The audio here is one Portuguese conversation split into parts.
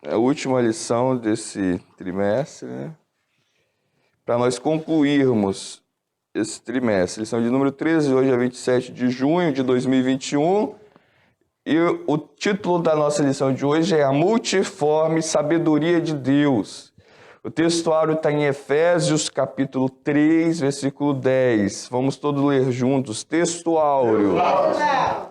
É a última lição desse trimestre, né? Para nós concluirmos esse trimestre. Lição de número 13, hoje é 27 de junho de 2021. E o título da nossa lição de hoje é A Multiforme Sabedoria de Deus. O textuário está em Efésios, capítulo 3, versículo 10. Vamos todos ler juntos. Textuário.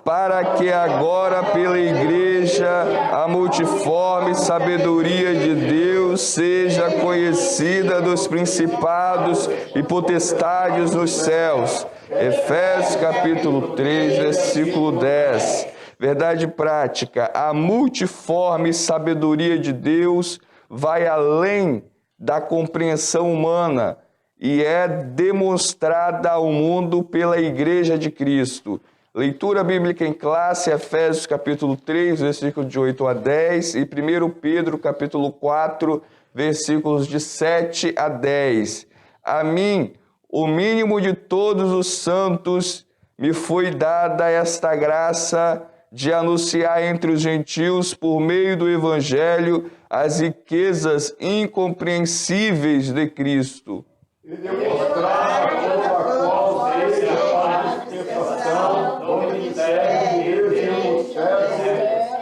Para que agora pela igreja a multiforme sabedoria de Deus seja conhecida dos principados e potestades nos céus. Efésios, capítulo 3, versículo 10. Verdade prática. A multiforme sabedoria de Deus vai além da compreensão humana e é demonstrada ao mundo pela Igreja de Cristo. Leitura bíblica em classe, Efésios capítulo 3, versículo de 8 a 10 e 1 Pedro capítulo 4, versículos de 7 a 10. A mim, o mínimo de todos os santos, me foi dada esta graça de anunciar entre os gentios, por meio do Evangelho, as riquezas incompreensíveis de Cristo. E demonstrar toda a qual seja a dispensação do ministério de Deus nos céus,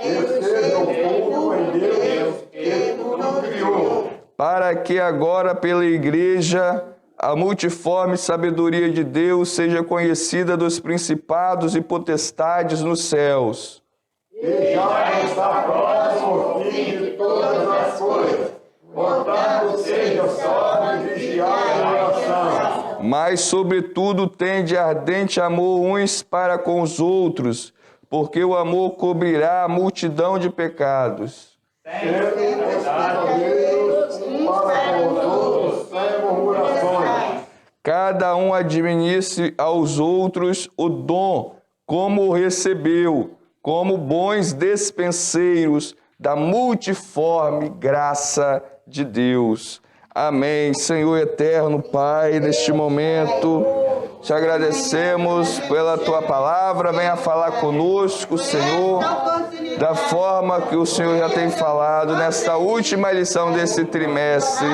esteja oculto em Deus que tudo criou. Para que agora pela igreja a multiforme sabedoria de Deus seja conhecida dos principados e potestades nos céus. E já está próximo o fim de todas as coisas. Portanto, seja sóbrio e vigiai em oração. Mas, sobretudo, tende ardente amor uns para com os outros, porque o amor cobrirá a multidão de pecados. Sendo hospitaleiros para com os outros sem murmurações. Cada um administre aos outros o dom, como o recebeu, como bons despenseiros da multiforme graça de Deus. Amém. Senhor eterno, Pai, neste momento, te agradecemos pela Tua palavra. Venha falar conosco, Senhor, da forma que o Senhor já tem falado nesta última lição desse trimestre.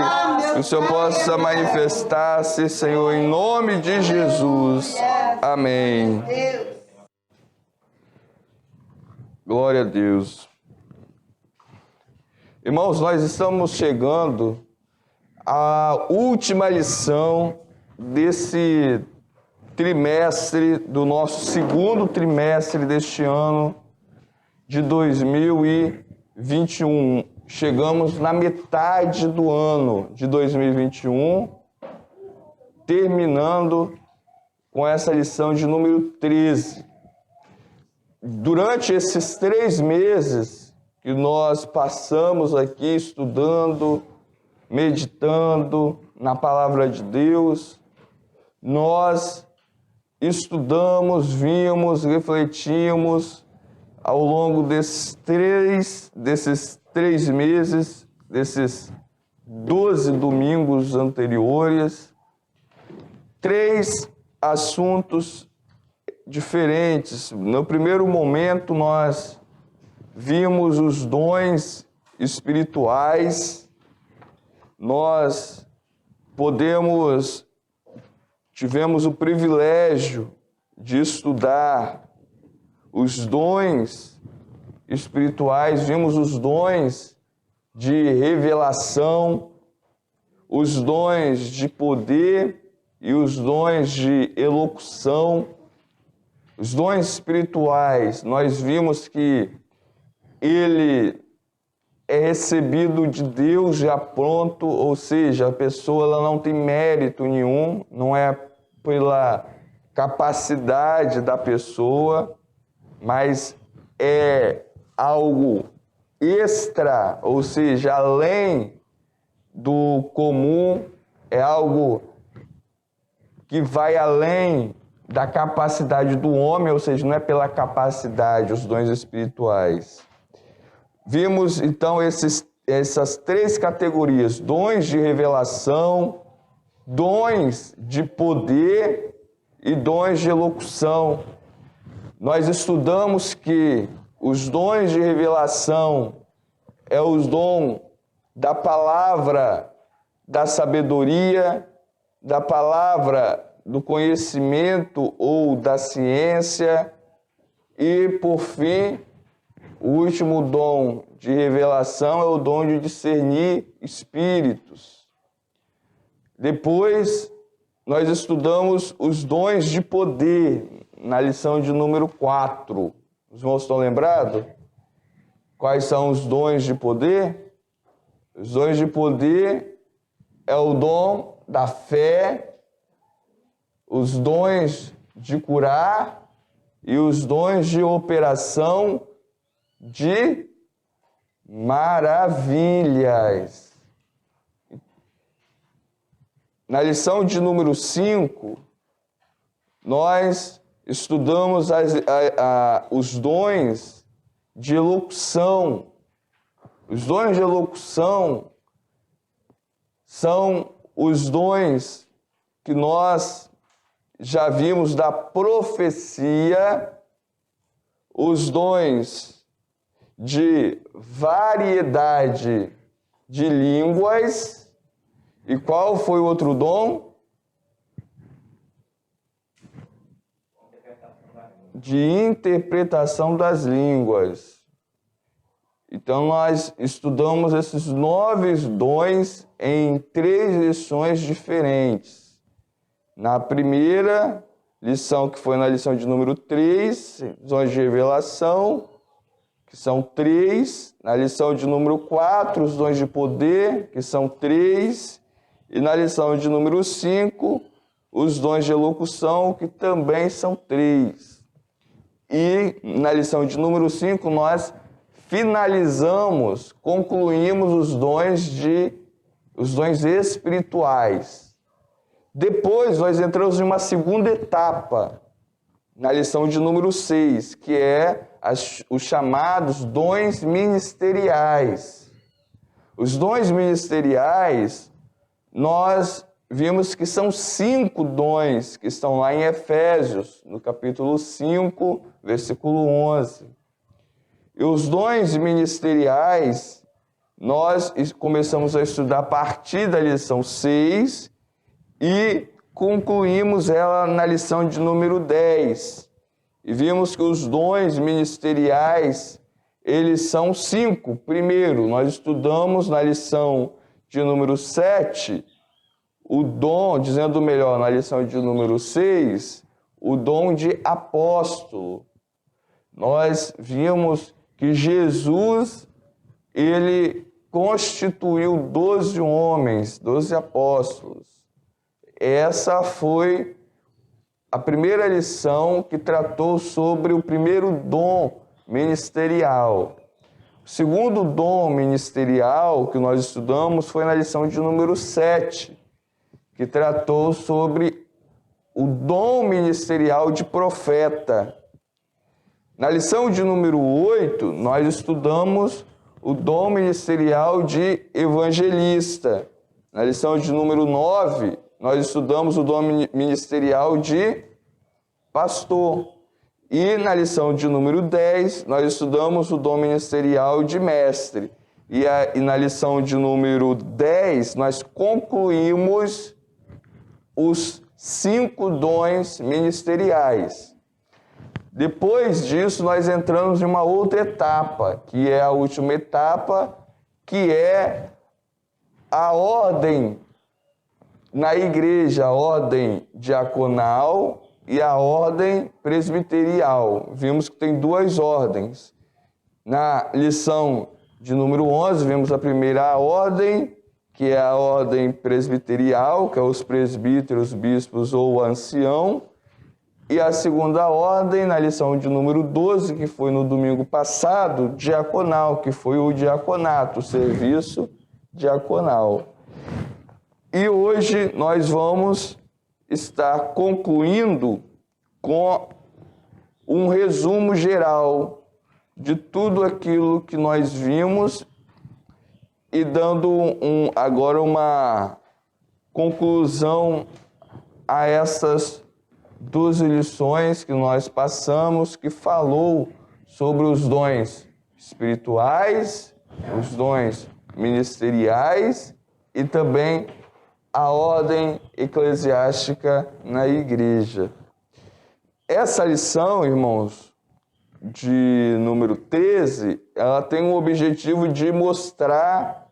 Que o Senhor possa manifestar-se, Senhor, em nome de Jesus. Amém. Glória a Deus. Irmãos, nós estamos chegando à última lição desse trimestre, do nosso segundo trimestre deste ano de 2021. Chegamos na metade do ano de 2021, terminando com essa lição de número 13. Durante esses 3 meses que nós passamos aqui estudando, meditando na palavra de Deus, nós estudamos, vimos, refletimos ao longo desses três meses, desses 12 domingos anteriores, 3 assuntos diferentes. No primeiro momento, nós vimos os dons espirituais, nós tivemos o privilégio de estudar os dons espirituais, vimos os dons de revelação, os dons de poder e os dons de elocução. Os dons espirituais, nós vimos que ele é recebido de Deus já pronto, ou seja, a pessoa ela não tem mérito nenhum, não é pela capacidade da pessoa, mas é algo extra, ou seja, além do comum, é algo que vai além da capacidade do homem, ou seja, não é pela capacidade, os dons espirituais. Vimos, então, essas 3 categorias: dons de revelação, dons de poder e dons de elocução. Nós estudamos que os dons de revelação é o dom da palavra, da sabedoria, da palavra do conhecimento ou da ciência. E, por fim, o último dom de revelação é o dom de discernir espíritos. Depois, nós estudamos os dons de poder, na lição de número 4. Os irmãos estão lembrados? Quais são os dons de poder? Os dons de poder é o dom da fé, os dons de curar e os dons de operação de maravilhas. Na lição de número 5, nós estudamos os dons de elocução. Os dons de elocução são os dons que nós já vimos da profecia, os dons de variedade de línguas. E qual foi o outro dom? De interpretação das línguas. Então, nós estudamos esses 9 dons em 3 lições diferentes. Na primeira lição, que foi na lição de número 3, dons de revelação, que são 3. Na lição de número 4, os dons de poder, que são 3. E na lição de número 5, os dons de elocução, que também são 3. E na lição de número 5, nós concluímos os dons espirituais. Depois nós entramos em uma segunda etapa, na lição de número 6, que é os chamados dons ministeriais. Os dons ministeriais, nós vimos que são 5 dons que estão lá em Efésios, no capítulo 5, versículo 11. E os dons ministeriais, nós começamos a estudar a partir da lição 6 e concluímos ela na lição de número 10. E vimos que os dons ministeriais, eles são 5. Primeiro, nós estudamos na lição de número 7, o dom, dizendo melhor, na lição de número 6, o dom de apóstolo. Nós vimos que Jesus, ele constituiu 12 homens, 12 apóstolos. Essa foi a primeira lição que tratou sobre o primeiro dom ministerial. O segundo dom ministerial que nós estudamos foi na lição de número 7, que tratou sobre o dom ministerial de profeta. Na lição de número 8, nós estudamos o dom ministerial de evangelista. Na lição de número 9, nós estudamos o dom ministerial de pastor. E na lição de número 10, nós estudamos o dom ministerial de mestre. E na lição de número 10, nós concluímos os 5 dons ministeriais. Depois disso, nós entramos em uma outra etapa, que é a última etapa, que é a ordem na igreja, a ordem diaconal e a ordem presbiterial. Vimos que tem 2 ordens. Na lição de número 11, vimos a primeira ordem, que é a ordem presbiterial, que é os presbíteros, bispos ou ancião. E a segunda ordem, na lição de número 12, que foi no domingo passado, diaconal, que foi o diaconato, o serviço diaconal. E hoje nós vamos estar concluindo com um resumo geral de tudo aquilo que nós vimos e dando agora uma conclusão a essas 12 lições que nós passamos, que falou sobre os dons espirituais, os dons ministeriais e também a ordem eclesiástica na igreja. Essa lição, irmãos, de número 13, ela tem o objetivo de mostrar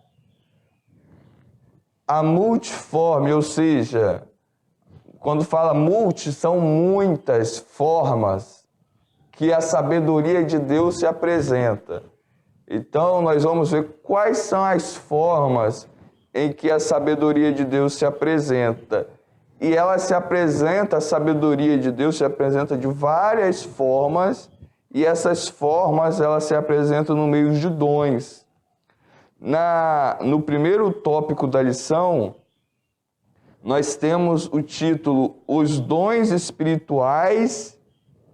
a multiforme, ou seja, quando fala multi, são muitas formas que a sabedoria de Deus se apresenta. Então, nós vamos ver quais são as formas em que a sabedoria de Deus se apresenta. E ela se apresenta, a sabedoria de Deus se apresenta de várias formas, e essas formas elas se apresentam no meio de dons. No primeiro tópico da lição, nós temos o título Os Dons Espirituais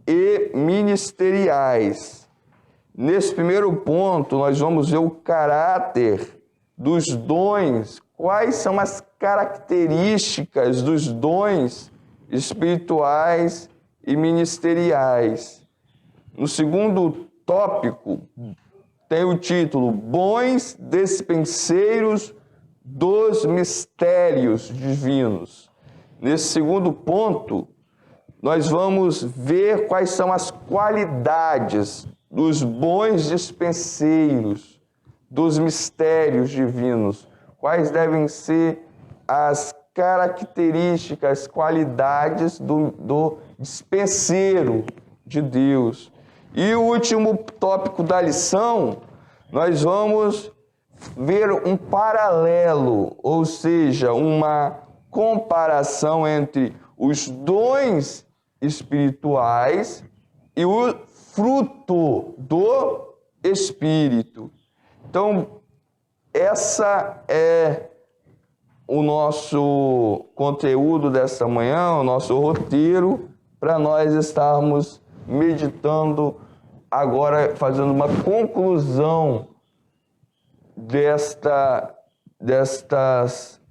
e Ministeriais. Nesse primeiro ponto, nós vamos ver o caráter dos dons, quais são as características dos dons espirituais e ministeriais. No segundo tópico, tem o título Bons Despenseiros dos Mistérios Divinos. Nesse segundo ponto, nós vamos ver quais são as qualidades dos bons dispenseiros dos mistérios divinos, quais devem ser as características, qualidades do dispenseiro de Deus. E o último tópico da lição, nós vamos ver um paralelo, ou seja, uma comparação entre os dons espirituais e o fruto do Espírito. Então, essa é o nosso conteúdo desta manhã, o nosso roteiro, para nós estarmos meditando agora, fazendo uma conclusão destas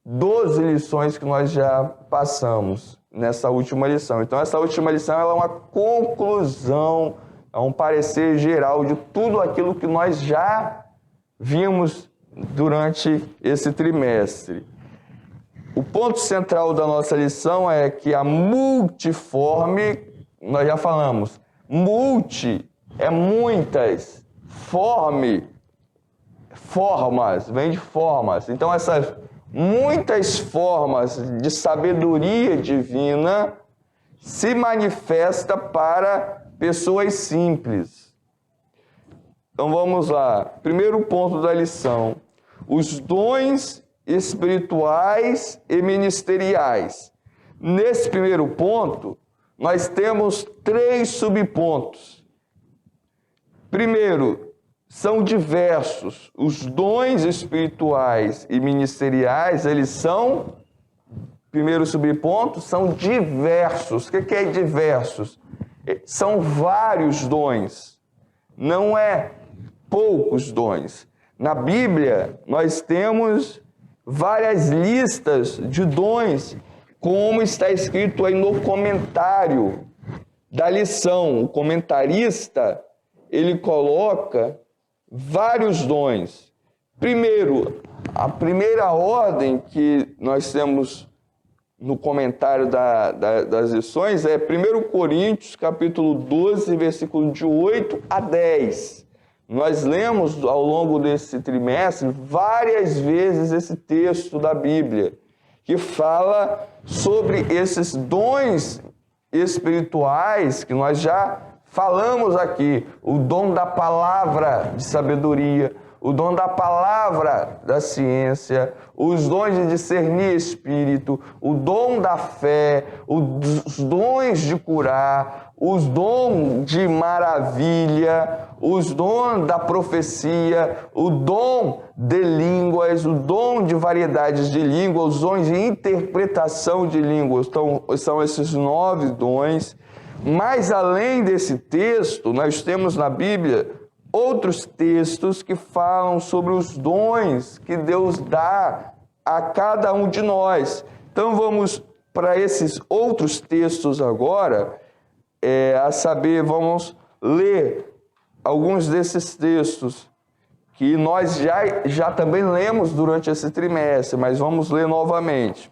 12 lições que nós já passamos nessa última lição. Então, essa última lição ela é uma conclusão, é um parecer geral de tudo aquilo que nós já vimos durante esse trimestre. O ponto central da nossa lição é que a multiforme, nós já falamos, multi é muitas, forme, formas, vem de formas. Então, essas muitas formas de sabedoria divina se manifesta para pessoas simples. Então vamos lá. Primeiro ponto da lição: os dons espirituais e ministeriais. Nesse primeiro ponto, nós temos 3 subpontos. Primeiro, são diversos. Os dons espirituais e ministeriais, eles são, primeiro subponto, são diversos. O que é diversos? São vários dons, não é poucos dons. Na Bíblia, nós temos várias listas de dons, como está escrito aí no comentário da lição. O comentarista, ele coloca vários dons. Primeiro, a primeira ordem que nós temos no comentário das lições é 1 Coríntios, capítulo 12, versículo de 8 a 10. Nós lemos ao longo desse trimestre várias vezes esse texto da Bíblia, que fala sobre esses dons espirituais que nós já falamos aqui, o dom da palavra de sabedoria, o dom da palavra da ciência, os dons de discernir espírito, o dom da fé, os dons de curar, os dons de maravilha, os dons da profecia, o dom de línguas, o dom de variedades de línguas, os dons de interpretação de línguas. Então, são esses 9 dons. Mas além desse texto, nós temos na Bíblia outros textos que falam sobre os dons que Deus dá a cada um de nós. Então vamos para esses outros textos agora, vamos ler alguns desses textos que nós já também lemos durante esse trimestre, mas vamos ler novamente.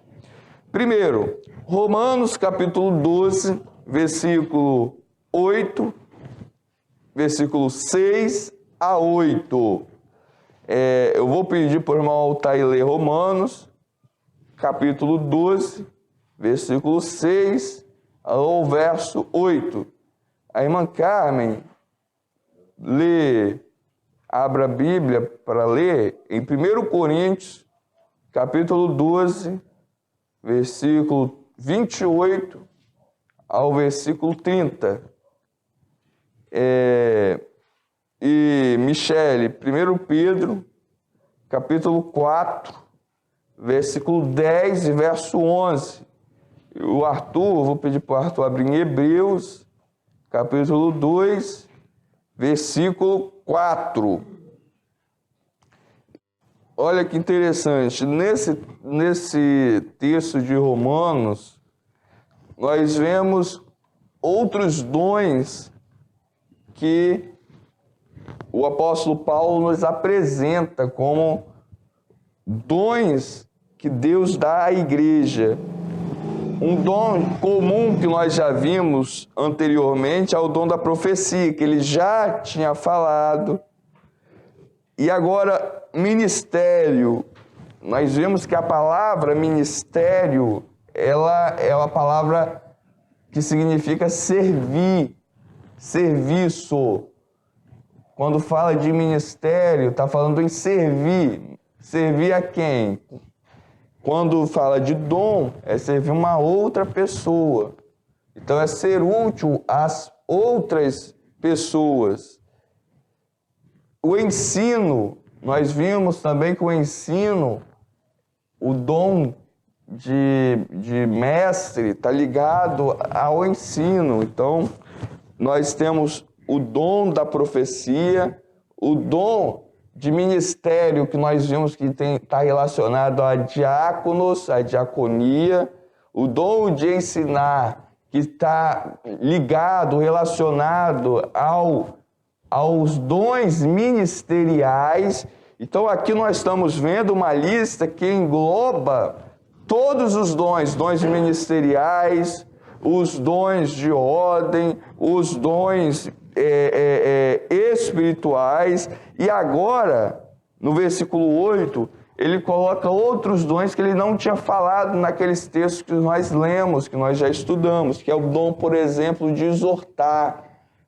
Primeiro, Romanos capítulo 12, versículo 8, versículo 6 a 8. Eu vou pedir para o irmão Altair ler Romanos, capítulo 12, versículo 6 ao verso 8. A irmã Carmen abra a Bíblia para ler em 1 Coríntios, capítulo 12, versículo 28 ao versículo 30. E Michele, 1 Pedro, capítulo 4, versículo 10 e verso 11. E o Arthur, vou pedir para o Arthur abrir em Hebreus, capítulo 2, versículo 4. Olha que interessante, nesse texto de Romanos, nós vemos outros dons que o apóstolo Paulo nos apresenta como dons que Deus dá à igreja. Um dom comum que nós já vimos anteriormente é o dom da profecia, que ele já tinha falado. E agora, ministério. Nós vemos que a palavra ministério, ela é uma palavra que significa servir, serviço. Quando fala de ministério, está falando em servir. Servir a quem? Quando fala de dom, é servir uma outra pessoa. Então, é ser útil às outras pessoas. O ensino, nós vimos também que o ensino, o dom de mestre, está ligado ao ensino. Então, nós temos o dom da profecia, o dom de ministério, que nós vimos que está relacionado a diáconos, a diaconia, o dom de ensinar, que está ligado, relacionado aos dons ministeriais. Então, aqui nós estamos vendo uma lista que engloba todos os dons ministeriais, os dons de ordem, os dons espirituais. E agora, no versículo 8, ele coloca outros dons que ele não tinha falado naqueles textos que nós lemos, que nós já estudamos, que é o dom, por exemplo, de exortar.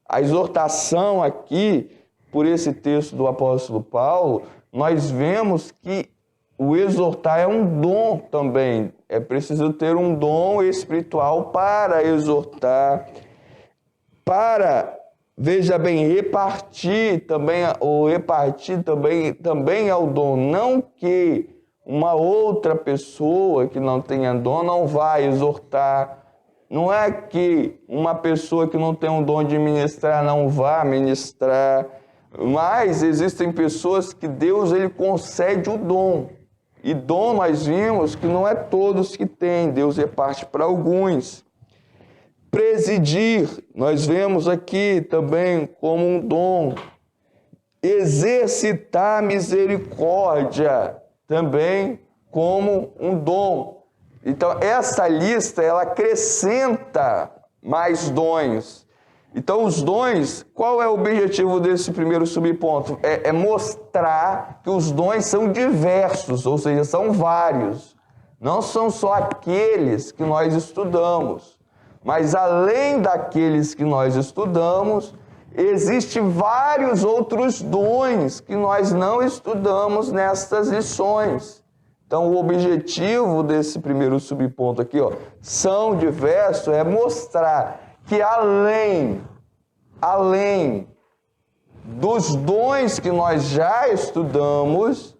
A exortação aqui, por esse texto do apóstolo Paulo, nós vemos que o exortar é um dom também. É preciso ter um dom espiritual para exortar, para, veja bem, repartir também. O repartir também é o dom. Não que uma outra pessoa que não tenha dom não vai exortar. Não é que uma pessoa que não tem um dom de ministrar não vá ministrar. Mas existem pessoas que Deus ele concede o dom. E dom nós vimos que não é todos que têm, Deus reparte para alguns. Presidir, nós vemos aqui também como um dom. Exercitar misericórdia, também como um dom. Então, essa lista, ela acrescenta mais dons. Então, os dons, qual é o objetivo desse primeiro subponto? É mostrar que os dons são diversos, ou seja, são vários. Não são só aqueles que nós estudamos, mas além daqueles que nós estudamos, existem vários outros dons que nós não estudamos nestas lições. Então, o objetivo desse primeiro subponto aqui, são diversos, é mostrar que além dos dons que nós já estudamos,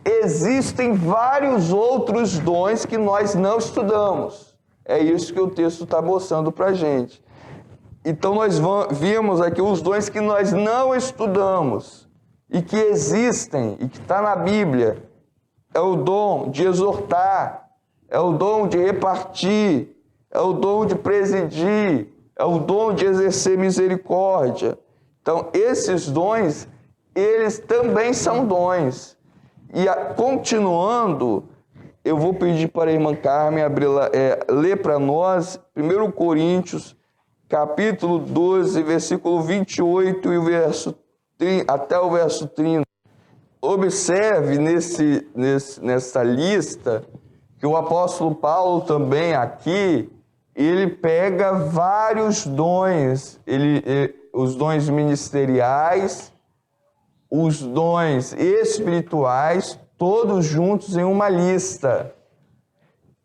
existem vários outros dons que nós não estudamos. É isso que o texto está mostrando para a gente. Então, nós vimos aqui os dons que nós não estudamos e que existem e que está na Bíblia. É o dom de exortar, é o dom de repartir, é o dom de presidir, é o dom de exercer misericórdia. Então, esses dons, eles também são dons. E continuando, eu vou pedir para a irmã Carmen ler para nós 1 Coríntios, capítulo 12, versículo 28 e até o verso 30. Observe nessa lista que o apóstolo Paulo também aqui, ele pega vários dons, os dons ministeriais, os dons espirituais, todos juntos em uma lista.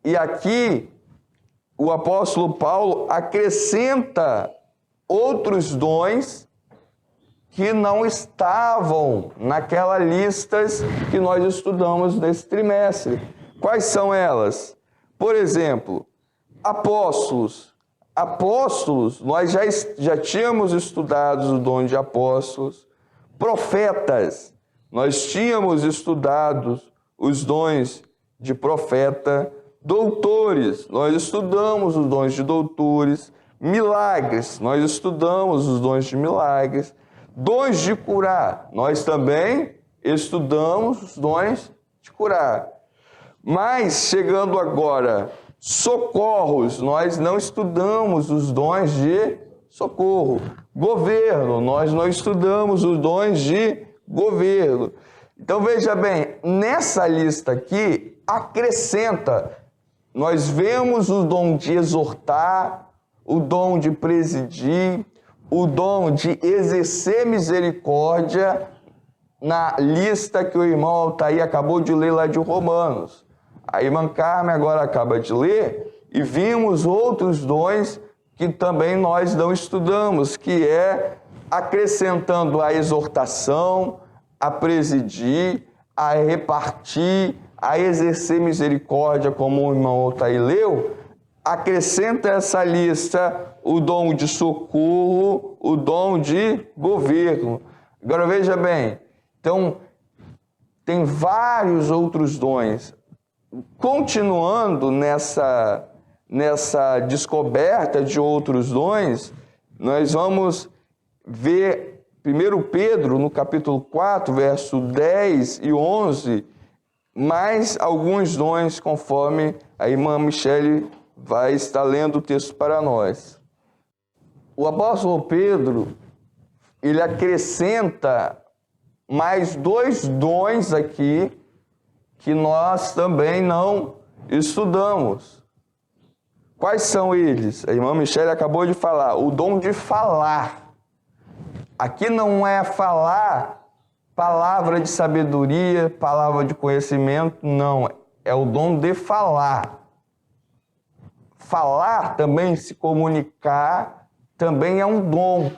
E aqui, o apóstolo Paulo acrescenta outros dons que não estavam naquela lista que nós estudamos nesse trimestre. Quais são elas? Por exemplo, apóstolos. Apóstolos, nós já tínhamos estudado o dom de apóstolos. Profetas, nós tínhamos estudado os dons de profeta. Doutores, nós estudamos os dons de doutores. Milagres, nós estudamos os dons de milagres. Dons de curar, nós também estudamos os dons de curar. Mas, chegando agora, socorros, nós não estudamos os dons de socorro. Governo, nós não estudamos os dons de governo. Então, veja bem, nessa lista aqui, acrescenta, nós vemos o dom de exortar, o dom de presidir, o dom de exercer misericórdia na lista que o irmão Altair acabou de ler lá de Romanos. A irmã Carmen agora acaba de ler e vimos outros dons que também nós não estudamos, que é acrescentando a exortação, a presidir, a repartir, a exercer misericórdia, como o irmão Altair leu, acrescenta essa lista o dom de socorro, o dom de governo. Agora veja bem, então tem vários outros dons. Continuando nessa descoberta de outros dons, nós vamos ver 1 Pedro, no capítulo 4, verso 10 e 11, mais alguns dons, conforme a irmã Michele vai estar lendo o texto para nós. O apóstolo Pedro, ele acrescenta mais 2 dons aqui que nós também não estudamos. Quais são eles? A irmã Michele acabou de falar, o dom de falar. Aqui não é falar palavra de sabedoria, palavra de conhecimento, não. É o dom de falar. Falar também, se comunicar, também é um dom.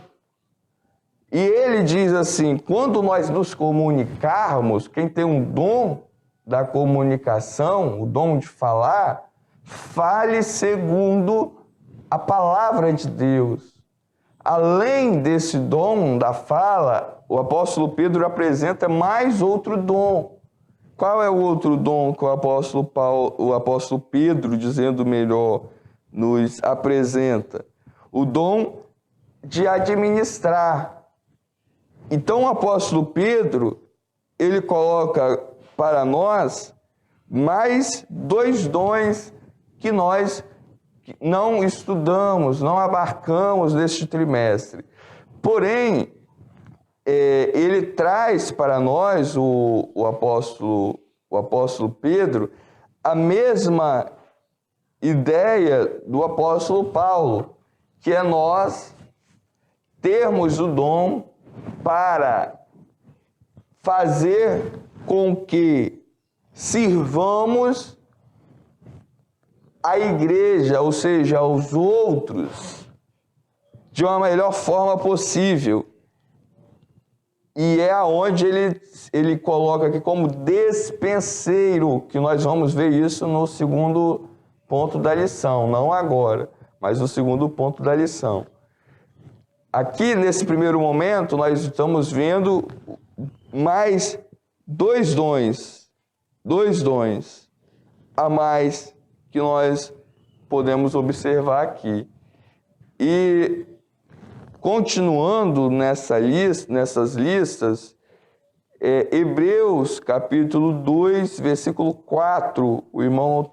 E ele diz assim, quando nós nos comunicarmos, quem tem um dom da comunicação, o dom de falar, fale segundo a palavra de Deus. Além desse dom da fala, o apóstolo Pedro apresenta mais outro dom. Qual é o outro dom que o apóstolo Pedro, dizendo melhor, nos apresenta? O dom de administrar. Então o apóstolo Pedro, ele coloca para nós mais 2 dons que nós não estudamos, não abarcamos neste trimestre. Porém, ele traz para nós, o apóstolo Pedro, a mesma ideia do apóstolo Paulo, que é nós termos o dom para fazer com que sirvamos a igreja, ou seja, aos outros, de uma melhor forma possível. E é aonde ele coloca aqui como despenseiro, que nós vamos ver isso no segundo ponto da lição, não agora, mas no segundo ponto da lição. Aqui, nesse primeiro momento, nós estamos vendo mais 2 dons a mais que nós podemos observar aqui. E continuando nessas listas, Hebreus, capítulo 2, versículo 4. O irmão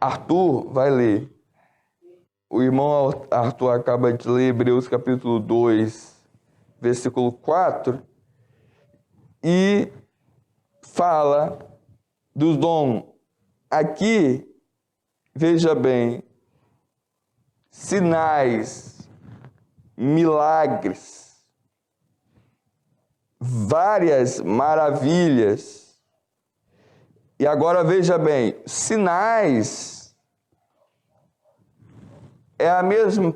Arthur vai ler. O irmão Arthur acaba de ler Hebreus, capítulo 2, versículo 4. E fala dos dons. Aqui, veja bem, sinais, milagres, várias maravilhas. E agora veja bem, sinais é a mesma,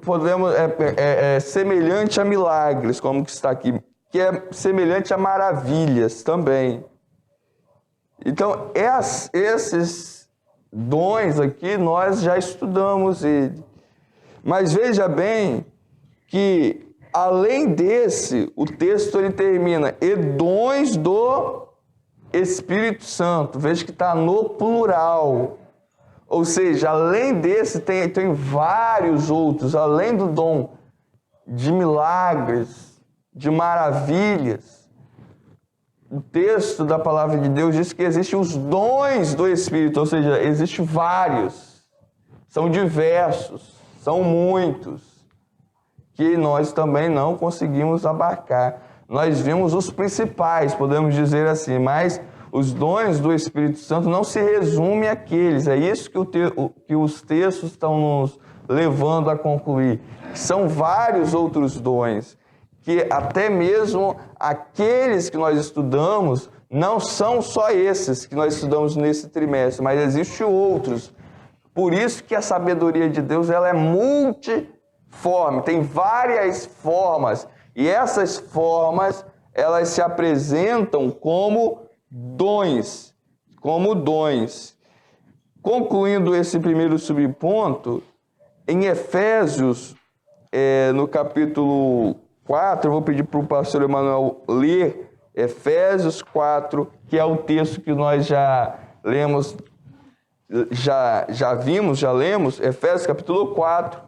semelhante a milagres, como que está aqui, que é semelhante a maravilhas também. Então, esses dons aqui, nós já estudamos ele. Mas veja bem que, além desse, o texto ele termina, e dons do Espírito Santo. Veja que está no plural. Ou seja, além desse, tem vários outros, além do dom de milagres, de maravilhas. O texto da palavra de Deus diz que existem os dons do Espírito, ou seja, existem vários, são diversos, são muitos, que nós também não conseguimos abarcar. Nós vimos os principais, podemos dizer assim, mas os dons do Espírito Santo não se resumem àqueles. É isso que os textos estão nos levando a concluir. São vários outros dons, que até mesmo aqueles que nós estudamos não são só esses que nós estudamos nesse trimestre, mas existem outros. Por isso que a sabedoria de Deus ela é multiforme, tem várias formas, e essas formas elas se apresentam como dons, Concluindo esse primeiro subponto, em Efésios, no capítulo 4, eu vou pedir para o pastor Emanuel ler Efésios 4, que é o texto que nós já lemos, já lemos, Efésios capítulo 4,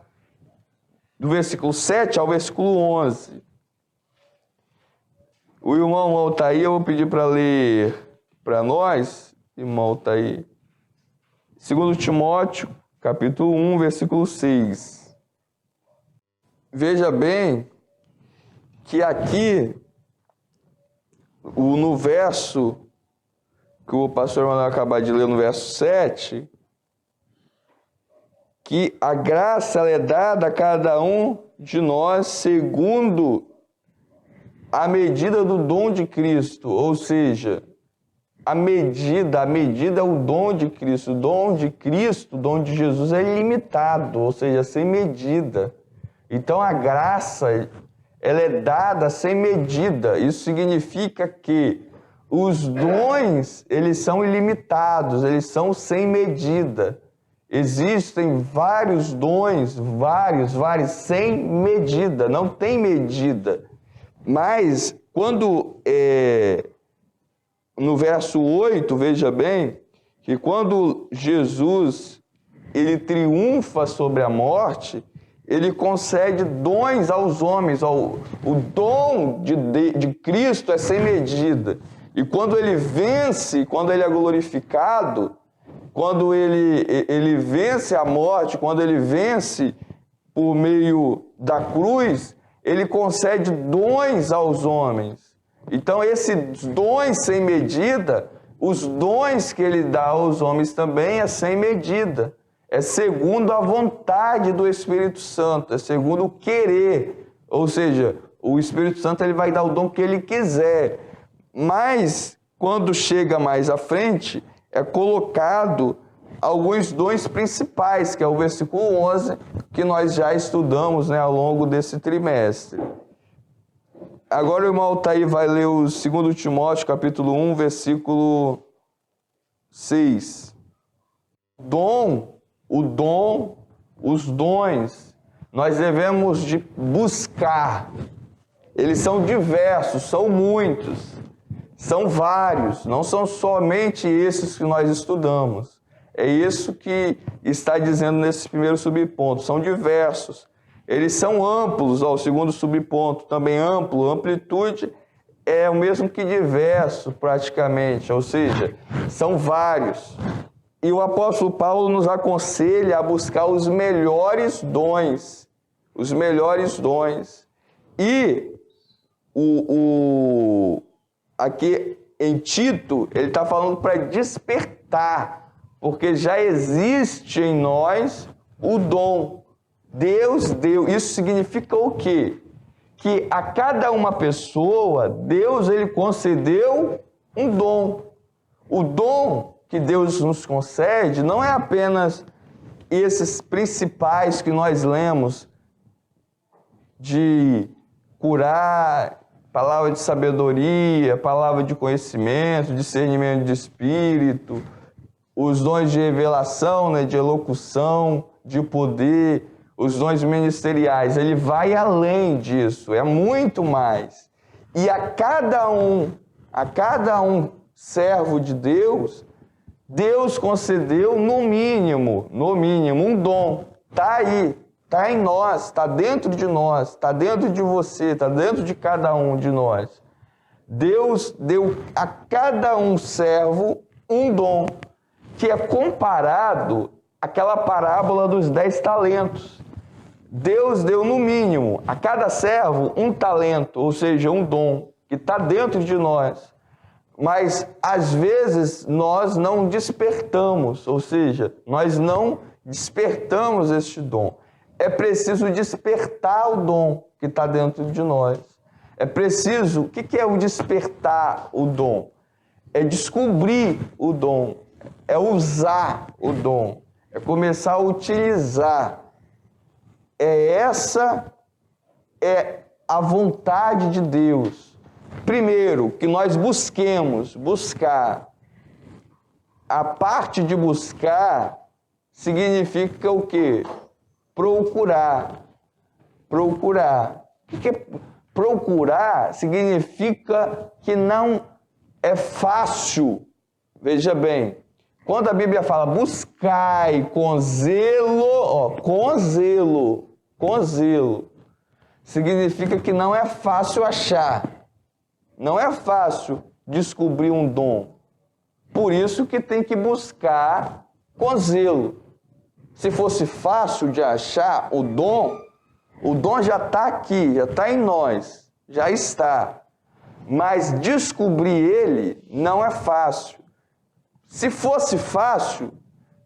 do versículo 7 ao versículo 11. O irmão Altair, eu vou pedir para ler para nós, irmão Altair, 2 Timóteo, capítulo 1, versículo 6. Veja bem que aqui, no verso que o pastor Manuel acabou de ler, no verso 7, que a graça ela é dada a cada um de nós segundo a medida do dom de Cristo, ou seja, a medida é o dom de Cristo. O dom de Cristo, o dom de Jesus é ilimitado, ou seja, sem medida. Então a graça ela é dada sem medida. Isso significa que os dons, eles são ilimitados, eles são sem medida. Existem vários dons, vários, sem medida, não tem medida. Mas, quando, no verso 8, veja bem, que quando Jesus, ele triunfa sobre a morte, ele concede dons aos homens. O dom de Cristo é sem medida. E quando ele vence, quando ele é glorificado, quando ele vence a morte, quando ele vence por meio da cruz, ele concede dons aos homens. Então, esses dons sem medida, os dons que ele dá aos homens também é sem medida. É segundo a vontade do Espírito Santo, é segundo o querer. Ou seja, o Espírito Santo ele vai dar o dom que ele quiser. Mas, quando chega mais à frente, é colocado alguns dons principais, que é o versículo 11, que nós já estudamos, ao longo desse trimestre. Agora o irmão Altair vai ler o 2 Timóteo, capítulo 1, versículo 6. Os dons, nós devemos de buscar. Eles são diversos, são muitos, são vários, não são somente esses que nós estudamos. É isso que está dizendo nesse primeiro subponto, são diversos. Eles são amplos, ó, o segundo subponto também amplo, amplitude é o mesmo que diverso praticamente, ou seja, são vários. E o apóstolo Paulo nos aconselha a buscar os melhores dons, E aqui em Tito, ele está falando para despertar, porque já existe em nós o dom. Deus deu. Isso significa o quê? Que a cada uma pessoa, Deus ele concedeu um dom. O dom que Deus nos concede não é apenas esses principais que nós lemos, de curar, palavra de sabedoria, palavra de conhecimento, discernimento de espírito, os dons de revelação, né, de elocução, de poder, os dons ministeriais. Ele vai além disso, é muito mais. E a cada um servo de Deus, Deus concedeu no mínimo, um dom. Está aí, está em nós, está dentro de nós, está dentro de você, está dentro de cada um de nós. Deus deu a cada um servo um dom, que é comparado àquela parábola dos 10 talentos. Deus deu no mínimo a cada servo um talento, ou seja, um dom, que está dentro de nós. Mas, às vezes, nós não despertamos, ou seja, nós não despertamos este dom. É preciso despertar o dom que está dentro de nós. É preciso... O que é o despertar o dom? É descobrir o dom, é usar o dom, é começar a utilizar. Essa é a vontade de Deus. Primeiro, que nós buscar. A parte de buscar significa o quê? Procurar. O que é procurar? Significa que não é fácil. Veja bem, quando a Bíblia fala buscai com zelo, com zelo, significa que não é fácil achar. Não é fácil descobrir um dom. Por isso que tem que buscar com zelo. Se fosse fácil de achar o dom já está aqui, já está em nós, já está. Mas descobrir ele não é fácil. Se fosse fácil,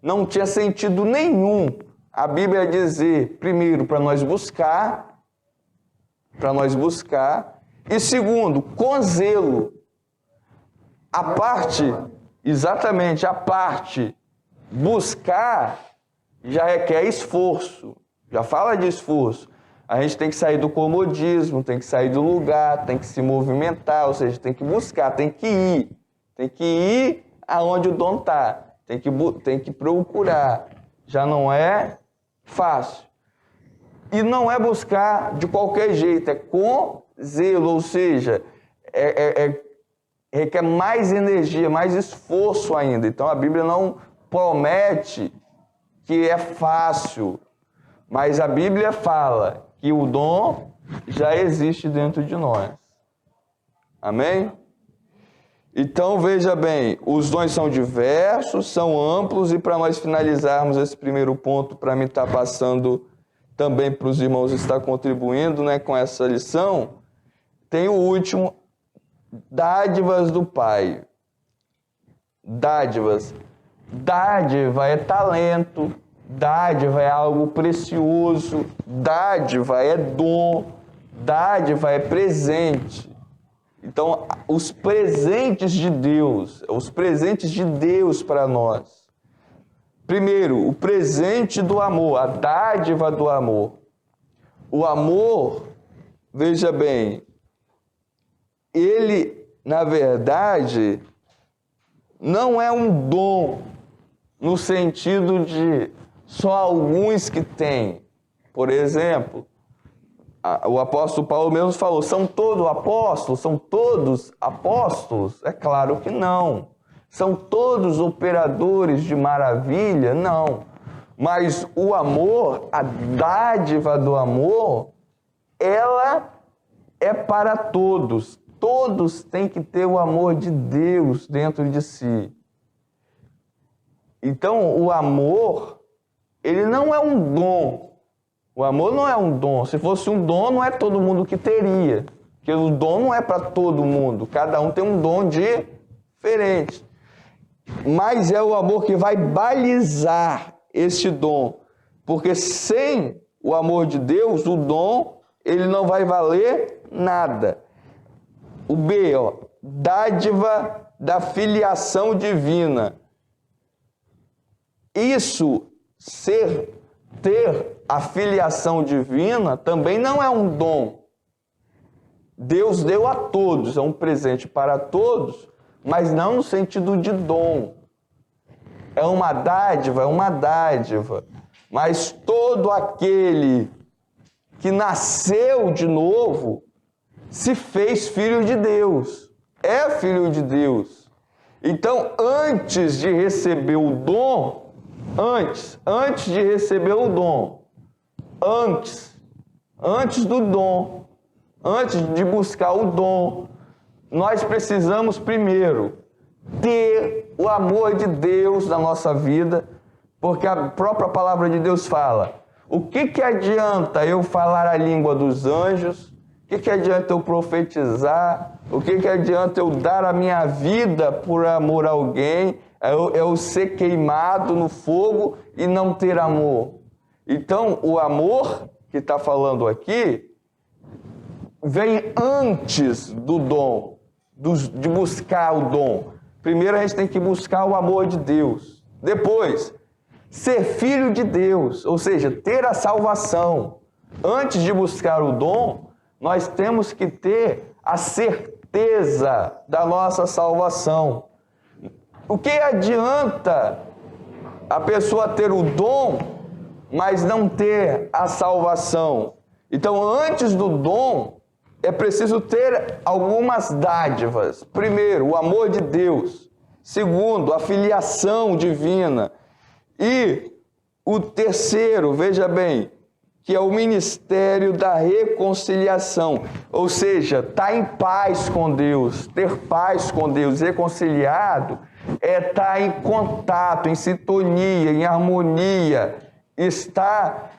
não tinha sentido nenhum a Bíblia dizer, primeiro, para nós buscar, e segundo, com zelo. A parte buscar já requer esforço, já fala de esforço. A gente tem que sair do comodismo, tem que sair do lugar, tem que se movimentar, ou seja, tem que buscar, tem que ir aonde o dom está, tem que procurar. Já não é fácil. E não é buscar de qualquer jeito, é com zelo, ou seja, requer mais energia, mais esforço ainda. Então a Bíblia não promete que é fácil, mas a Bíblia fala que o dom já existe dentro de nós. Amém? Então, veja bem, os dons são diversos, são amplos, e para nós finalizarmos esse primeiro ponto, para mim estar passando também para os irmãos estar contribuindo, né, com essa lição, tem o último, dádivas do Pai. Dádivas. Dádiva é talento, dádiva é algo precioso, dádiva é dom, dádiva é presente. Então, os presentes de Deus para nós. Primeiro, o presente do amor, a dádiva do amor. O amor, veja bem, ele, na verdade, não é um dom no sentido de só alguns que têm. Por exemplo, o apóstolo Paulo mesmo falou, são todos apóstolos? São todos apóstolos? É claro que não. São todos operadores de maravilha? Não. Mas o amor, a dádiva do amor, ela é para todos. Todos têm que ter o amor de Deus dentro de si. Então, o amor, ele não é um dom. O amor não é um dom. Se fosse um dom, não é todo mundo que teria. Porque o dom não é para todo mundo. Cada um tem um dom diferente. Mas é o amor que vai balizar este dom. Porque sem o amor de Deus, o dom, ele não vai valer nada. O B, dádiva da filiação divina. Isso, ter a filiação divina, também não é um dom. Deus deu a todos, é um presente para todos, mas não no sentido de dom. É uma dádiva. Mas todo aquele que nasceu de novo se fez filho de Deus. É filho de Deus. Então, antes de receber o dom, antes de receber o dom, antes do dom, antes de buscar o dom, nós precisamos primeiro ter o amor de Deus na nossa vida, porque a própria palavra de Deus fala: o que adianta eu falar a língua dos anjos? O que adianta eu profetizar? O que adianta eu dar a minha vida por amor a alguém? Eu ser queimado no fogo e não ter amor. Então, o amor que está falando aqui vem antes do dom, de buscar o dom. Primeiro a gente tem que buscar o amor de Deus. Depois, ser filho de Deus, ou seja, ter a salvação. Antes de buscar o dom, nós temos que ter a certeza da nossa salvação. O que adianta a pessoa ter o dom, mas não ter a salvação? Então, antes do dom, é preciso ter algumas dádivas. Primeiro, o amor de Deus. Segundo, a filiação divina. E o terceiro, veja bem, que é o ministério da reconciliação. Ou seja, estar em paz com Deus, ter paz com Deus, reconciliado, é estar em contato, em sintonia, em harmonia, estar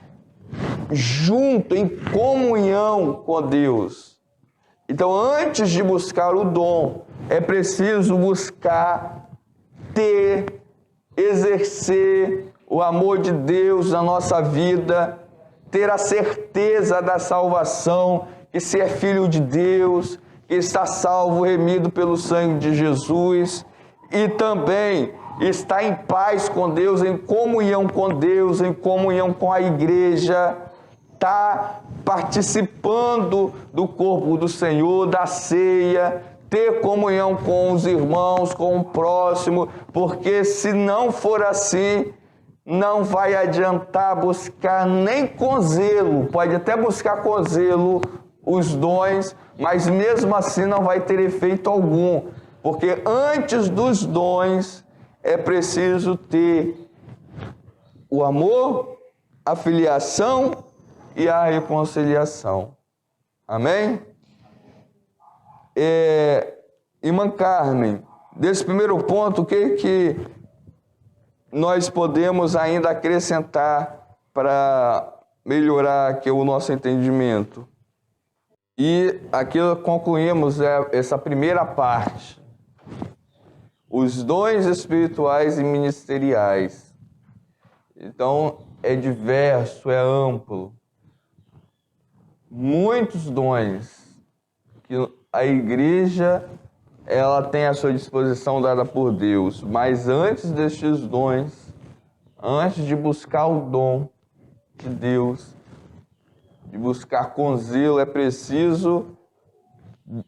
junto, em comunhão com Deus. Então, antes de buscar o dom, é preciso buscar ter, exercer o amor de Deus na nossa vida, ter a certeza da salvação, que se é filho de Deus, que está salvo, remido pelo sangue de Jesus, e também estar em paz com Deus, em comunhão com Deus, em comunhão com a igreja, estar participando do corpo do Senhor, da ceia, ter comunhão com os irmãos, com o próximo, porque se não for assim, não vai adiantar buscar nem com zelo, pode até buscar com zelo os dons, mas mesmo assim não vai ter efeito algum, porque antes dos dons é preciso ter o amor, a filiação e a reconciliação. Amém? Irmã Carmen, desse primeiro ponto, o que nós podemos ainda acrescentar para melhorar aqui o nosso entendimento? E aqui concluímos essa primeira parte. Os dons espirituais e ministeriais. Então, é diverso, é amplo. Muitos dons que a igreja ela tem à sua disposição dada por Deus, mas antes destes dons, antes de buscar o dom de Deus, de buscar com zelo, é preciso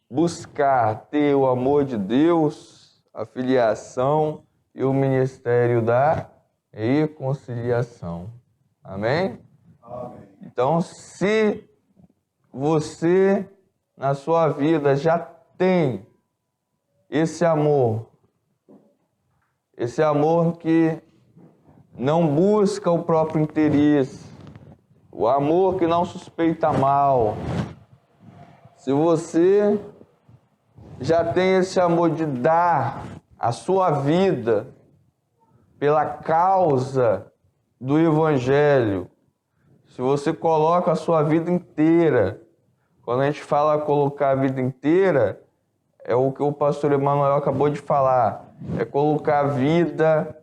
buscar ter o amor de Deus, a filiação e o ministério da reconciliação. Amém? Amém. Então, se você na sua vida já tem esse amor que não busca o próprio interesse, o amor que não suspeita mal. Se você já tem esse amor de dar a sua vida pela causa do Evangelho, se você coloca a sua vida inteira, quando a gente fala colocar a vida inteira, é o que o pastor Emanuel acabou de falar, é colocar a vida,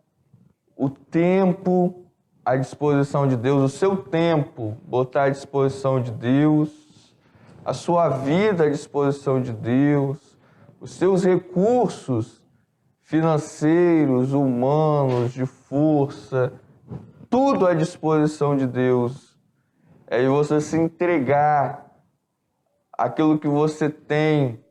o tempo à disposição de Deus, o seu tempo botar à disposição de Deus, a sua vida à disposição de Deus, os seus recursos financeiros, humanos, de força, tudo à disposição de Deus. É você se entregar aquilo que você tem,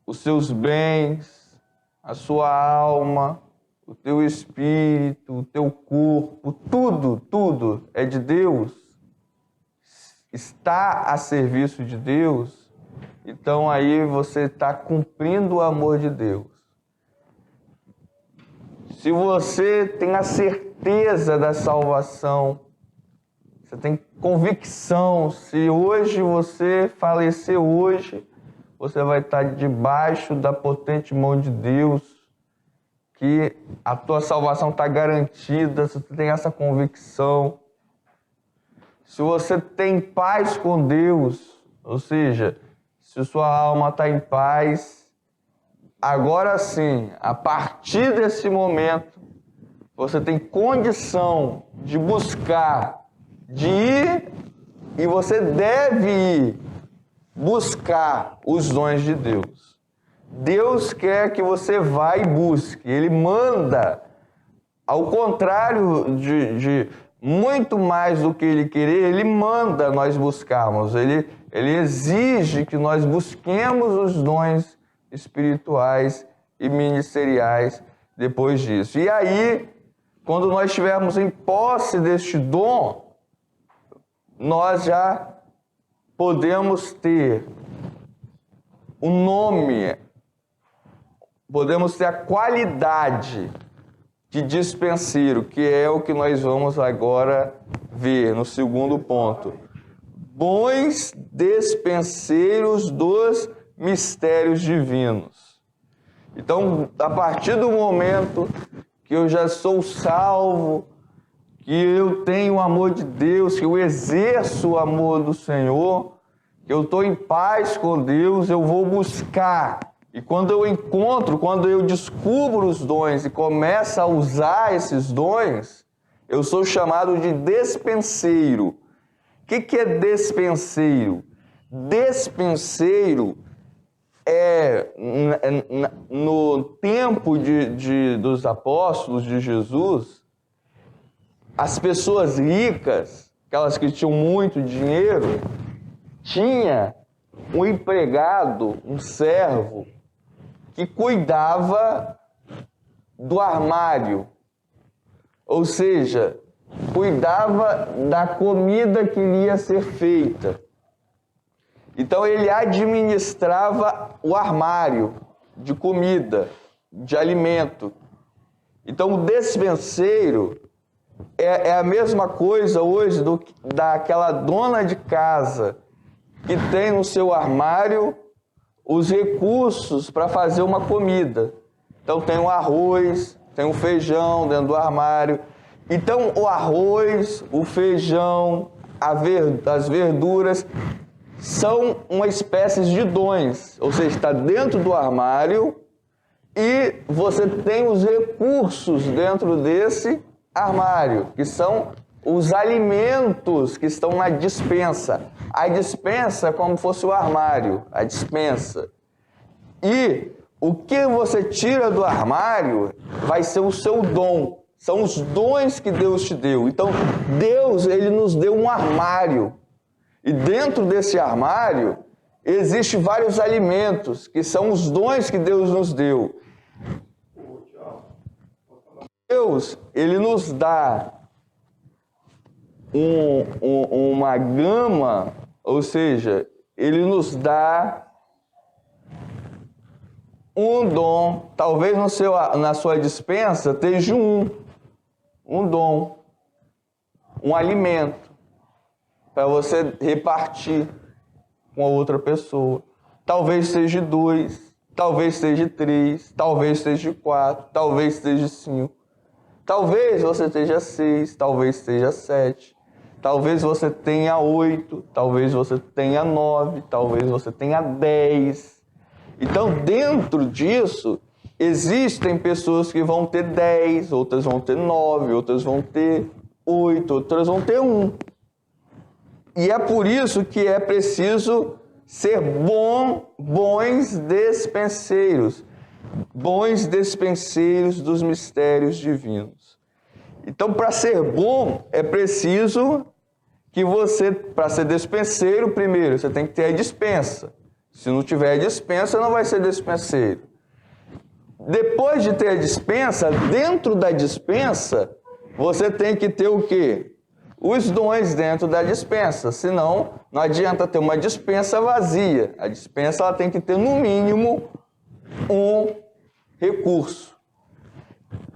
os seus bens, a sua alma, o teu espírito, o teu corpo, tudo é de Deus, está a serviço de Deus, então aí você está cumprindo o amor de Deus. Se você tem a certeza da salvação, você tem convicção, se hoje você falecer hoje, você vai estar debaixo da potente mão de Deus, que a tua salvação está garantida, se você tem essa convicção. Se você tem paz com Deus, ou seja, se sua alma está em paz, agora sim, a partir desse momento, você tem condição de buscar, de ir, e você deve ir buscar os dons de Deus. Deus quer que você vá e busque. Ele manda, ao contrário de muito mais do que Ele querer, Ele manda nós buscarmos. Ele exige que nós busquemos os dons espirituais e ministeriais depois disso. E aí, quando nós estivermos em posse deste dom, nós já podemos ter o nome, podemos ter a qualidade de dispenseiro, que é o que nós vamos agora ver no segundo ponto. Bons dispenseiros dos mistérios divinos. Então, a partir do momento que eu já sou salvo, que eu tenho o amor de Deus, que eu exerço o amor do Senhor, que eu estou em paz com Deus, eu vou buscar. E quando eu encontro, quando eu descubro os dons e começo a usar esses dons, eu sou chamado de dispenseiro. O que é dispenseiro? Dispenseiro no tempo dos apóstolos de Jesus, as pessoas ricas, aquelas que tinham muito dinheiro, tinha um empregado, um servo, que cuidava do armário, ou seja, cuidava da comida que iria ser feita. Então ele administrava o armário de comida, de alimento. Então o dispenseiro é a mesma coisa hoje daquela dona de casa que tem no seu armário os recursos para fazer uma comida. Então tem o arroz, tem o feijão dentro do armário. Então o arroz, o feijão, as verduras são uma espécie de dons, ou seja, está dentro do armário e você tem os recursos dentro desse armário, que são os alimentos que estão na despensa. A despensa é como se fosse o armário, a despensa. E o que você tira do armário vai ser o seu dom. São os dons que Deus te deu. Então, Deus, Ele nos deu um armário. E dentro desse armário, existem vários alimentos, que são os dons que Deus nos deu. Deus, Ele nos dá uma gama, ou seja, Ele nos dá um dom. Talvez na sua despensa esteja um, um dom, um alimento, para você repartir com a outra pessoa. Talvez seja 2, talvez seja 3, talvez seja 4, talvez seja 5. Talvez você esteja 6, talvez esteja 7. Talvez você tenha 8, talvez você tenha 9, talvez você tenha 10. Então, dentro disso, existem pessoas que vão ter 10, outras vão ter 9, outras vão ter 8, outras vão ter 1. E é por isso que é preciso ser bons dispenseiros dos mistérios divinos. Então, para ser bom, é preciso que você, para ser dispenseiro, primeiro, você tem que ter a dispensa. Se não tiver a dispensa, não vai ser dispenseiro. Depois de ter a dispensa, dentro da dispensa, você tem que ter o quê? Os dons dentro da dispensa. Senão, não adianta ter uma dispensa vazia. A dispensa ela tem que ter, no mínimo, um recurso.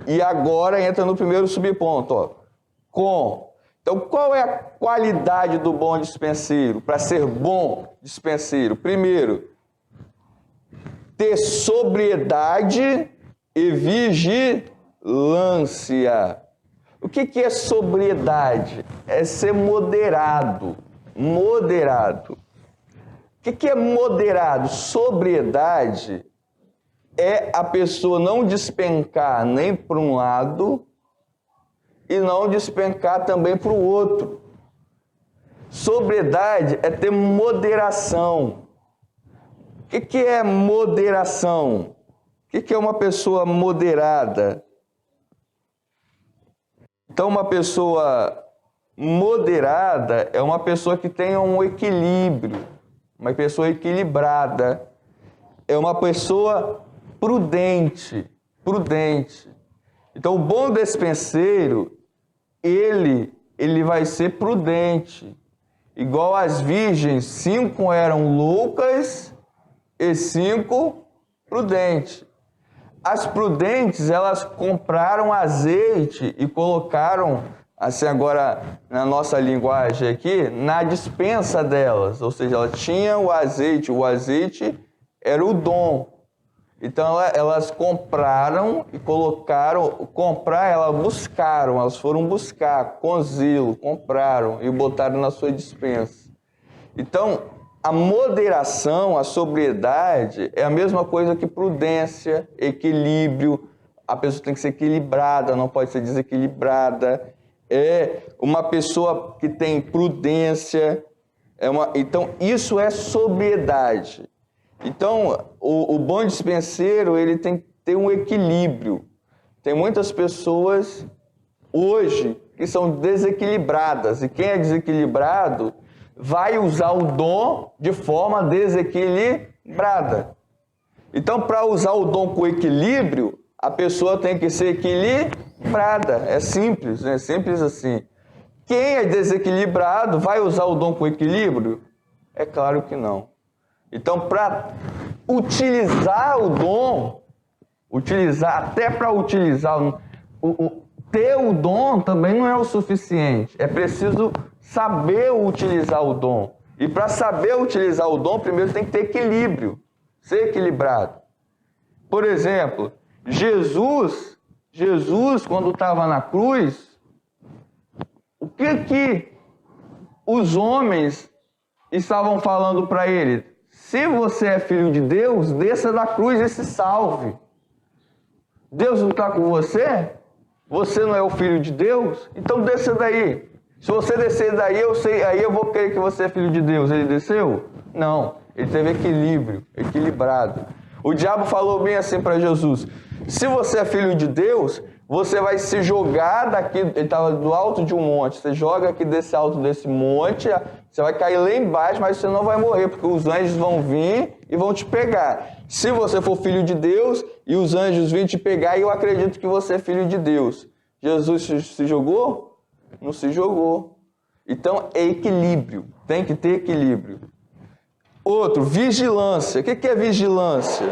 E agora entra no primeiro subponto, ó. Então, qual é a qualidade do bom dispenseiro? Para ser bom dispenseiro, primeiro, ter sobriedade e vigilância. O que é sobriedade? É ser moderado. Moderado. O que é moderado? Sobriedade é a pessoa não despencar nem para um lado e não despencar também para o outro. Sobriedade é ter moderação. O que é moderação? O que é uma pessoa moderada? Então, uma pessoa moderada é uma pessoa que tem um equilíbrio, uma pessoa equilibrada, é uma pessoa prudente. Então, o bom dispenseiro, ele vai ser prudente. Igual as virgens, 5 eram loucas e 5 prudentes. As prudentes, elas compraram azeite e colocaram, assim agora na nossa linguagem aqui, na dispensa delas. Ou seja, ela tinha o azeite era o dom. Então elas compraram e colocaram, elas foram buscar com zelo, compraram e botaram na sua dispensa. Então, a moderação, a sobriedade é a mesma coisa que prudência, equilíbrio. A pessoa tem que ser equilibrada, não pode ser desequilibrada. É uma pessoa que tem prudência. Então, isso é sobriedade. Então, o bom dispenseiro, ele tem que ter um equilíbrio. Tem muitas pessoas hoje que são desequilibradas. E quem é desequilibrado vai usar o dom de forma desequilibrada. Então, para usar o dom com equilíbrio, a pessoa tem que ser equilibrada. É simples, né? Simples assim. Quem é desequilibrado vai usar o dom com equilíbrio? É claro que não. Então, para utilizar o dom, ter o dom também não é o suficiente. É preciso saber utilizar o dom. E para saber utilizar o dom, primeiro tem que ter equilíbrio, ser equilibrado. Por exemplo, Jesus quando estava na cruz, o que os homens estavam falando para ele? Se você é filho de Deus, desça da cruz e se salve. Deus não está com você? Você não é o filho de Deus? Então desça daí. Se você descer daí, aí eu vou crer que você é filho de Deus. Ele desceu? Não. Ele teve equilíbrio, equilibrado. O diabo falou bem assim para Jesus: se você é filho de Deus, você vai se jogar daqui. Ele estava do alto de um monte. Você joga aqui desse alto desse monte, você vai cair lá embaixo, mas você não vai morrer, porque os anjos vão vir e vão te pegar. Se você for filho de Deus e os anjos virem te pegar, eu acredito que você é filho de Deus. Jesus se jogou? Não se jogou. Então é equilíbrio, tem que ter equilíbrio. Outro, vigilância. O que é vigilância?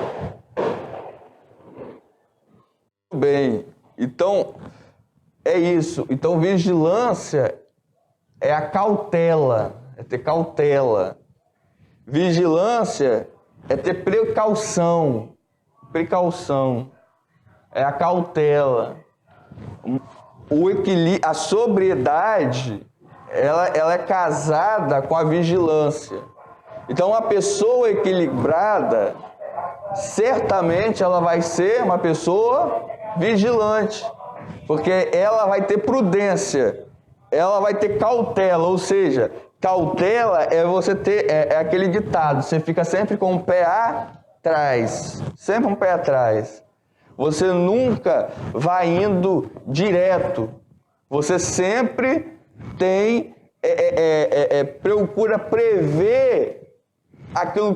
Bem, então é isso. Então, vigilância é a cautela, é ter cautela. Vigilância é ter precaução. Precaução. É a cautela. O equilíbrio, a sobriedade, ela é casada com a vigilância. Então, uma pessoa equilibrada, certamente ela vai ser uma pessoa vigilante, porque ela vai ter prudência, ela vai ter cautela, ou seja, cautela é você ter, é aquele ditado, você fica sempre com o pé atrás, sempre um pé atrás. Você nunca vai indo direto, você sempre tem, procura prever aquilo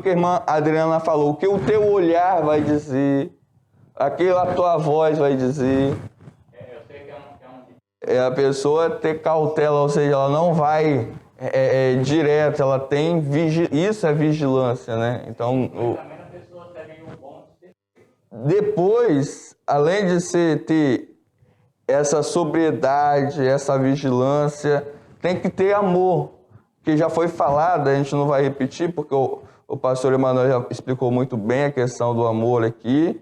que a irmã Adriana falou, o que o teu olhar vai dizer, aquilo a tua voz vai dizer. Eu sei que É a pessoa ter cautela, ou seja, ela não vai direto, ela tem isso é vigilância, né? Então, também a pessoa segue um bom. depois, além de ter essa sobriedade, essa vigilância, tem que ter amor, que já foi falado, a gente não vai repetir, porque o pastor Emanuel já explicou muito bem a questão do amor aqui.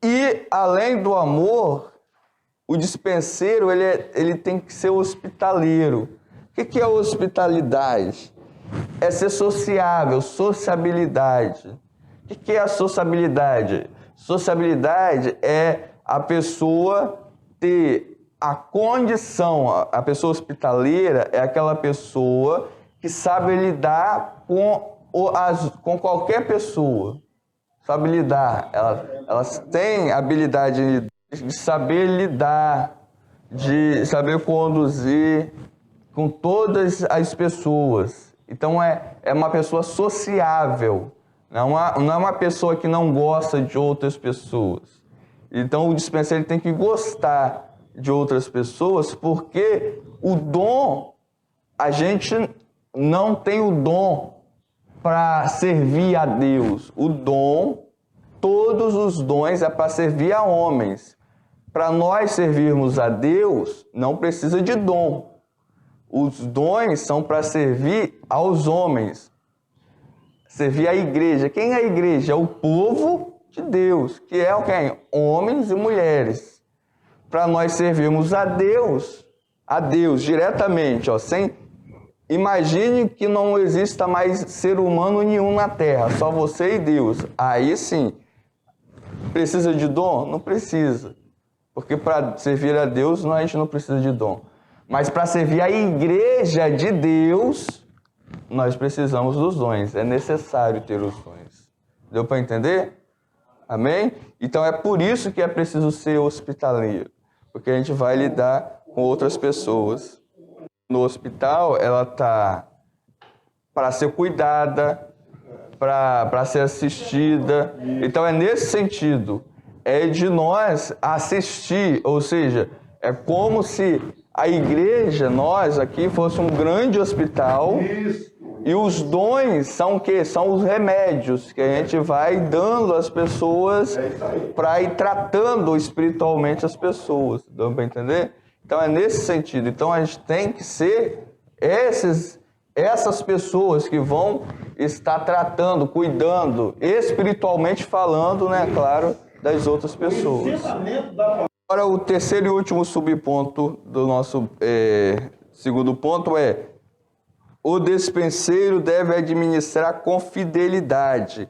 E, além do amor, o dispenseiro, ele tem que ser hospitaleiro. O que é hospitalidade? É ser sociável, sociabilidade. O que é a sociabilidade? Sociabilidade é a pessoa ter a condição, a pessoa hospitaleira é aquela pessoa que sabe lidar com qualquer pessoa. Sabe lidar, elas têm habilidade de saber lidar, de saber conduzir com todas as pessoas. Então é uma pessoa sociável, não é uma pessoa que não gosta de outras pessoas. Então o dispenseiro tem que gostar de outras pessoas, porque o dom, a gente não tem o dom para servir a Deus. O dom, todos os dons é para servir a homens. Para nós servirmos a Deus, não precisa de dom. Os dons são para servir aos homens. Servir a igreja. Quem é a igreja? É o povo de Deus, que é o quem? Homens e mulheres. Para nós servirmos a Deus diretamente, sem... Imagine que não exista mais ser humano nenhum na Terra, só você e Deus. Aí sim, precisa de dom? Não precisa. Porque para servir a Deus, a gente não precisa de dom. Mas para servir a igreja de Deus, nós precisamos dos dons. É necessário ter os dons. Deu para entender? Amém? Então é por isso que é preciso ser hospitaleiro. Porque a gente vai lidar com outras pessoas. No hospital, ela está para ser cuidada, para ser assistida. Então, é nesse sentido, é de nós assistir, ou seja, é como se a igreja, nós aqui, fosse um grande hospital. E os dons são o quê? São os remédios que a gente vai dando às pessoas para ir tratando espiritualmente as pessoas. Dá para entender? Então é nesse sentido. Então a gente tem que ser essas pessoas que vão estar tratando, cuidando, espiritualmente falando, né, claro, das outras pessoas. Agora o terceiro e último subponto do nosso segundo ponto é: o despenseiro deve administrar com fidelidade.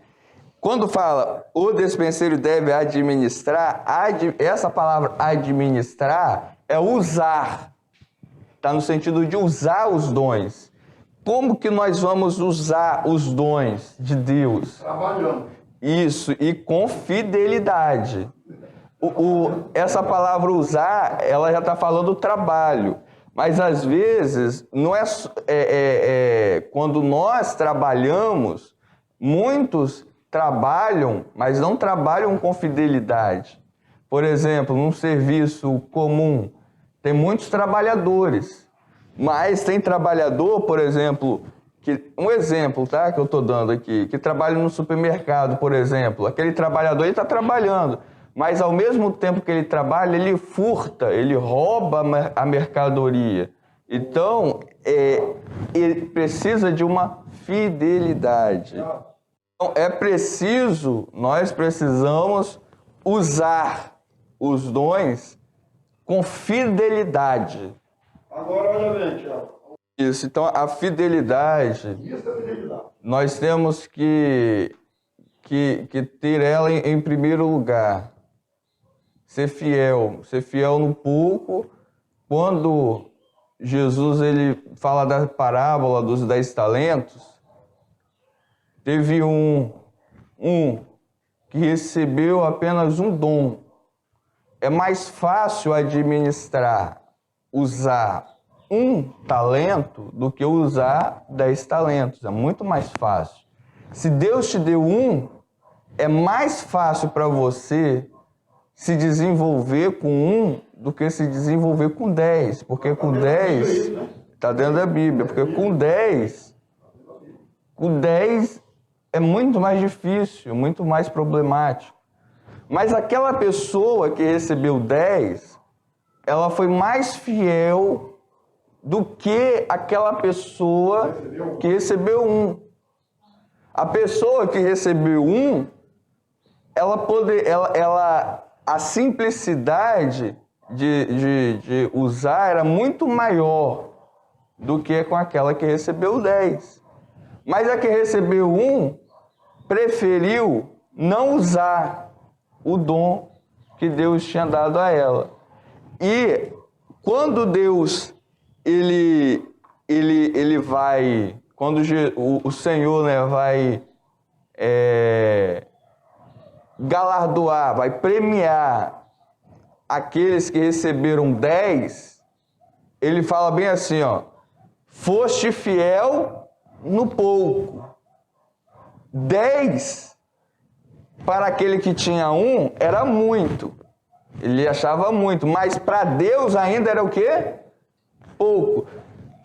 Quando fala o despenseiro deve administrar, essa palavra administrar é usar. Está no sentido de usar os dons. Como que nós vamos usar os dons de Deus? Trabalhando. Isso, e com fidelidade. Essa palavra usar, ela já está falando trabalho. Mas às vezes, não quando nós trabalhamos, muitos trabalham, mas não trabalham com fidelidade. Por exemplo, num serviço comum, tem muitos trabalhadores, mas tem trabalhador, por exemplo, um exemplo, tá, que eu estou dando aqui, que trabalha no supermercado, por exemplo. Aquele trabalhador está trabalhando, mas ao mesmo tempo que ele trabalha, ele furta, ele rouba a mercadoria. Então, ele precisa de uma fidelidade. Então, nós precisamos usar os dons com fidelidade. Agora olha bem, Tiago. Isso, então a fidelidade, Isso é fidelidade. nós temos que ter ela em primeiro lugar. Ser fiel no pouco. Quando Jesus ele fala da parábola dos 10 talentos, teve um que recebeu apenas um dom. É mais fácil administrar, usar um talento do que usar 10 talentos. É muito mais fácil. Se Deus te deu um, é mais fácil para você se desenvolver com um do que se desenvolver com 10. Porque com 10, está dentro da Bíblia, porque com 10 é muito mais difícil, muito mais problemático. Mas aquela pessoa que recebeu 10, ela foi mais fiel do que aquela pessoa que recebeu um. A pessoa que recebeu um, a simplicidade de usar era muito maior do que com aquela que recebeu 10. Mas a que recebeu um, preferiu não usar o dom que Deus tinha dado a ela. E quando Deus ele vai, quando o Senhor, né, vai galardoar, vai premiar aqueles que receberam 10, ele fala bem assim, ó: foste fiel no pouco. 10 para aquele que tinha um era muito. Ele achava muito, mas para Deus ainda era o quê? Pouco.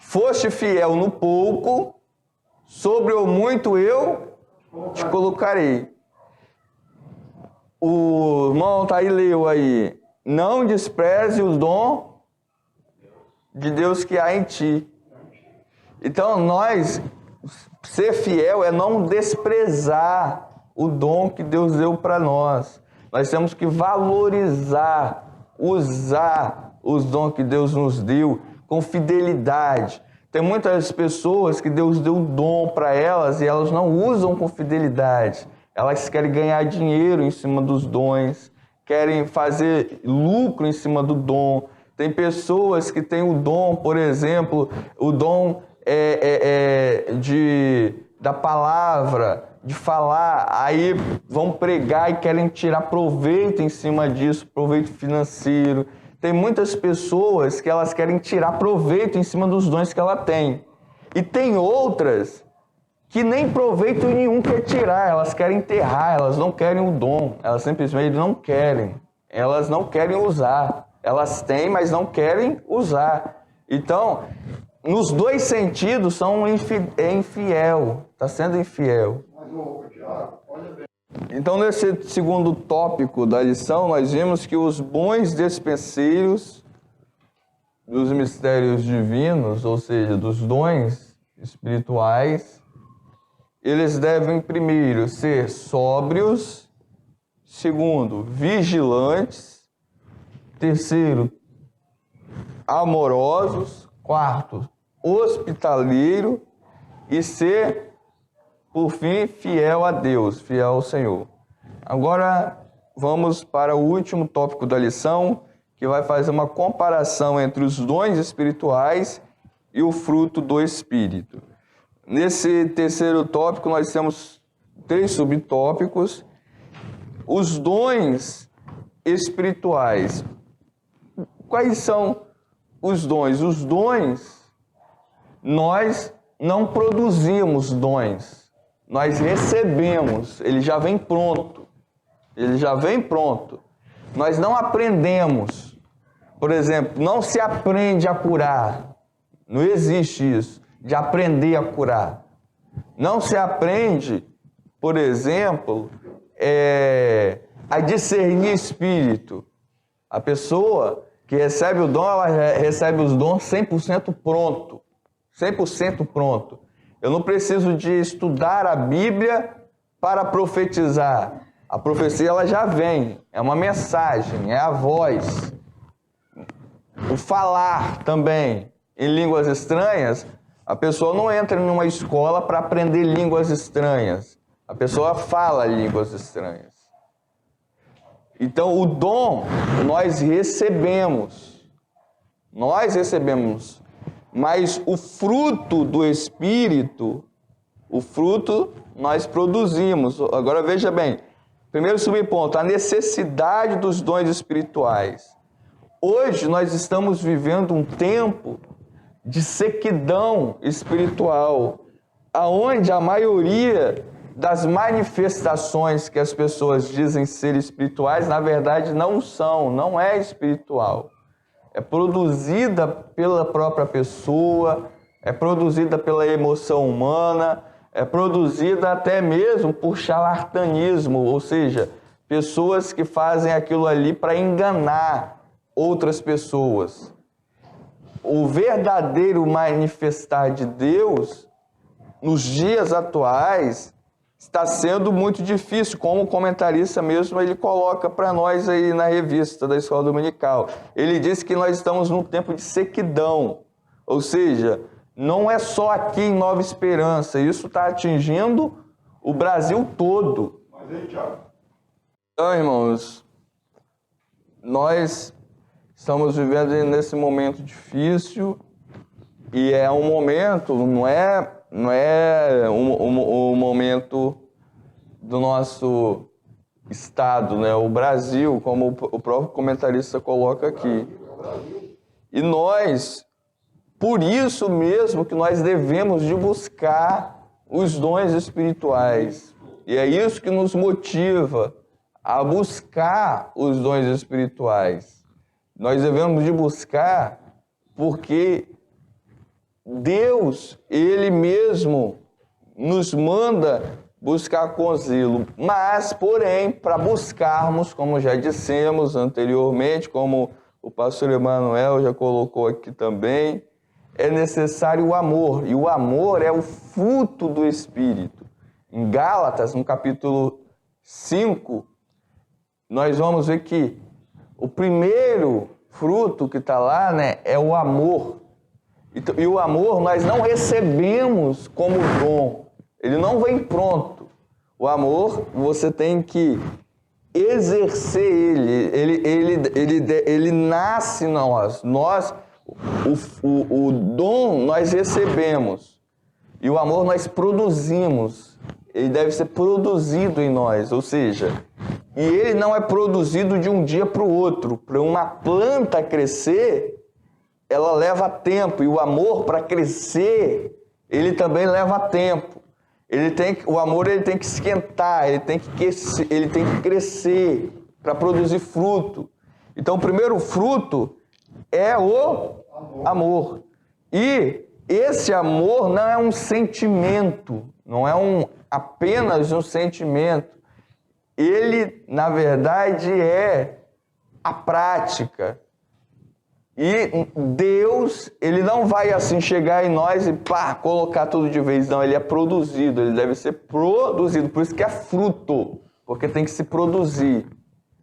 Foste fiel no pouco, sobre o muito eu te colocarei. O irmão tá aí, leu aí: não despreze o dom de Deus que há em ti. Então ser fiel é não desprezar o dom que Deus deu para nós. Nós temos que valorizar, usar os dons que Deus nos deu com fidelidade. Tem muitas pessoas que Deus deu dom para elas e elas não usam com fidelidade. Elas querem ganhar dinheiro em cima dos dons, querem fazer lucro em cima do dom. Tem pessoas que têm o dom, por exemplo, o dom da palavra, de falar, aí vão pregar e querem tirar proveito em cima disso, proveito financeiro. Tem muitas pessoas que elas querem tirar proveito em cima dos dons que ela tem. E tem outras que nem proveito nenhum quer tirar, elas querem enterrar, elas não querem o dom, elas simplesmente não querem. Elas não querem usar. Elas têm, mas não querem usar. Então, nos dois sentidos, é infiel, está sendo infiel. Então, nesse segundo tópico da lição, nós vimos que os bons despenseiros dos mistérios divinos, ou seja, dos dons espirituais, eles devem, primeiro, ser sóbrios, segundo, vigilantes, terceiro, amorosos, quarto, hospitaleiro e ser, por fim, fiel a Deus, fiel ao Senhor. Agora, vamos para o último tópico da lição, que vai fazer uma comparação entre os dons espirituais e o fruto do Espírito. Nesse terceiro tópico, nós temos 3 subtópicos. Os dons espirituais. Quais são os dons? Os dons, nós não produzimos dons. Nós recebemos, ele já vem pronto. Ele já vem pronto. Nós não aprendemos. Por exemplo, não se aprende a curar. Não existe isso, de aprender a curar. Não se aprende, por exemplo, a discernir espírito. A pessoa que recebe o dom, ela recebe os dons 100% pronto. 100% pronto. Eu não preciso de estudar a Bíblia para profetizar. A profecia ela já vem, é uma mensagem, é a voz. O falar também em línguas estranhas, a pessoa não entra numa escola para aprender línguas estranhas. A pessoa fala línguas estranhas. Então, o dom nós recebemos. Nós recebemos. Mas o fruto do Espírito, o fruto nós produzimos. Agora veja bem, primeiro subponto, a necessidade dos dons espirituais. Hoje nós estamos vivendo um tempo de sequidão espiritual, aonde a maioria das manifestações que as pessoas dizem ser espirituais, na verdade não são, não é espiritual. É produzida pela própria pessoa, é produzida pela emoção humana, é produzida até mesmo por charlatanismo, ou seja, pessoas que fazem aquilo ali para enganar outras pessoas. O verdadeiro manifestar de Deus, nos dias atuais, está sendo muito difícil, como o comentarista mesmo ele coloca para nós aí na revista da Escola Dominical. Ele diz que nós estamos num tempo de sequidão, ou seja, não é só aqui em Nova Esperança, isso está atingindo o Brasil todo. Mas aí, Tiago. Então, irmãos, nós estamos vivendo nesse momento difícil e é um momento, não é o momento do nosso estado, né? O Brasil, como o próprio comentarista coloca aqui. E nós, por isso mesmo que nós devemos de buscar os dons espirituais. E é isso que nos motiva a buscar os dons espirituais. Nós devemos de buscar porque Deus, Ele mesmo nos manda buscar com zelo. Mas, porém, para buscarmos, como já dissemos anteriormente, como o pastor Emanuel já colocou aqui também, é necessário o amor. E o amor é o fruto do Espírito. Em Gálatas, no capítulo 5, nós vamos ver que o primeiro fruto que está lá, né, é o amor. E o amor nós não recebemos como dom. Ele não vem pronto. O amor, você tem que exercer ele nasce em nós. O dom nós recebemos. E o amor nós produzimos. Ele deve ser produzido em nós. Ou seja, e ele não é produzido de um dia para o outro. Para uma planta crescer, ela leva tempo, e o amor para crescer, ele também leva tempo. O amor ele tem que esquentar, ele tem que crescer para produzir fruto. Então o primeiro fruto é o amor. E esse amor não é um sentimento, não é apenas um sentimento. Ele, na verdade, é a prática. E Deus, Ele não vai assim chegar em nós e colocar tudo de vez. Não, Ele é produzido, Ele deve ser produzido. Por isso que é fruto, porque tem que se produzir.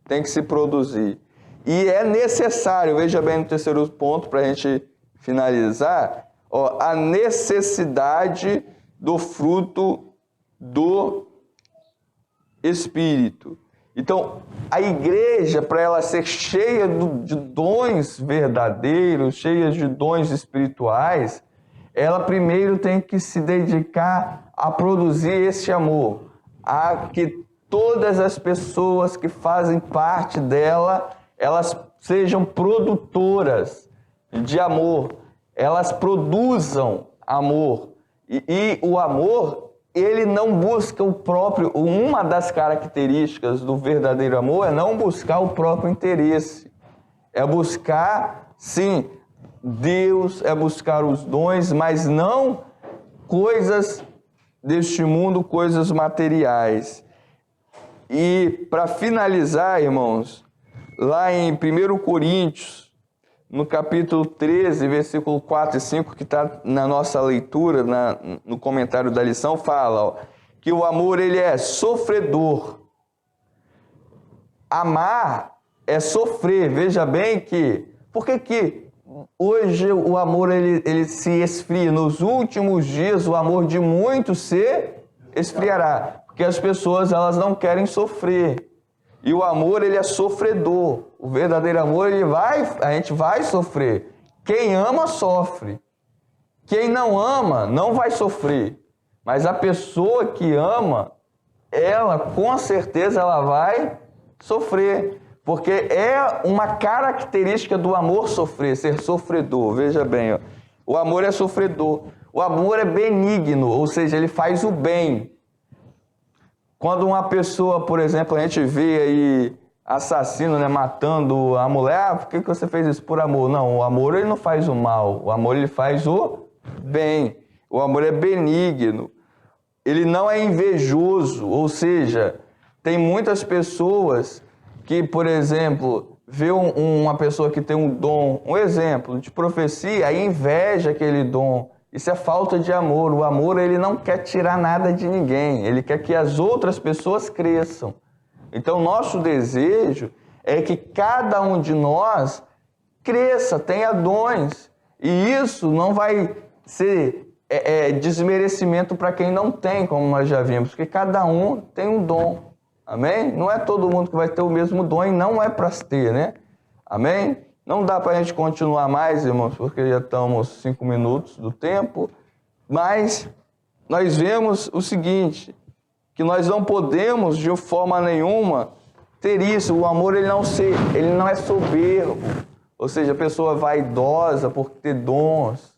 Tem que se produzir. E é necessário, veja bem no terceiro ponto, para a gente finalizar, a necessidade do fruto do Espírito. Então, a igreja, para ela ser cheia de dons verdadeiros, cheia de dons espirituais, ela primeiro tem que se dedicar a produzir esse amor, a que todas as pessoas que fazem parte dela, elas sejam produtoras de amor, elas produzam amor. E o amor, ele não busca o próprio... Uma das características do verdadeiro amor é não buscar o próprio interesse. É buscar, sim, Deus, é buscar os dons, mas não coisas deste mundo, coisas materiais. E para finalizar, irmãos, lá em 1 Coríntios, no capítulo 13, versículo 4 e 5, que está na nossa leitura, no comentário da lição, fala, ó, que o amor ele é sofredor. Amar é sofrer. Veja bem que... Por que hoje o amor ele se esfria? Nos últimos dias o amor de muitos se esfriará. Porque as pessoas elas não querem sofrer. E o amor ele é sofredor. O verdadeiro amor a gente vai sofrer. Quem ama sofre. Quem não ama não vai sofrer. Mas a pessoa que ama, ela com certeza ela vai sofrer. Porque é uma característica do amor sofrer, ser sofredor. Veja bem, ó. O amor é sofredor. O amor é benigno, ou seja, ele faz o bem. Quando uma pessoa, por exemplo, a gente vê aí assassino, né, matando a mulher, por que você fez isso? Por amor. Não, o amor ele não faz o mal, o amor ele faz o bem. O amor é benigno. Ele não é invejoso, ou seja, tem muitas pessoas que, por exemplo, vê uma pessoa que tem um dom, um exemplo de profecia, aí inveja aquele dom. Isso é falta de amor. O amor ele não quer tirar nada de ninguém, ele quer que as outras pessoas cresçam. Então, nosso desejo é que cada um de nós cresça, tenha dons. E isso não vai ser desmerecimento para quem não tem, como nós já vimos, porque cada um tem um dom. Amém? Não é todo mundo que vai ter o mesmo dom e não é para ter, né? Amém? Não dá para a gente continuar mais, irmãos, porque já estamos 5 minutos do tempo, mas nós vemos o seguinte, que nós não podemos de forma nenhuma ter isso. O amor ele não é soberbo, ou seja, a pessoa vaidosa por ter dons.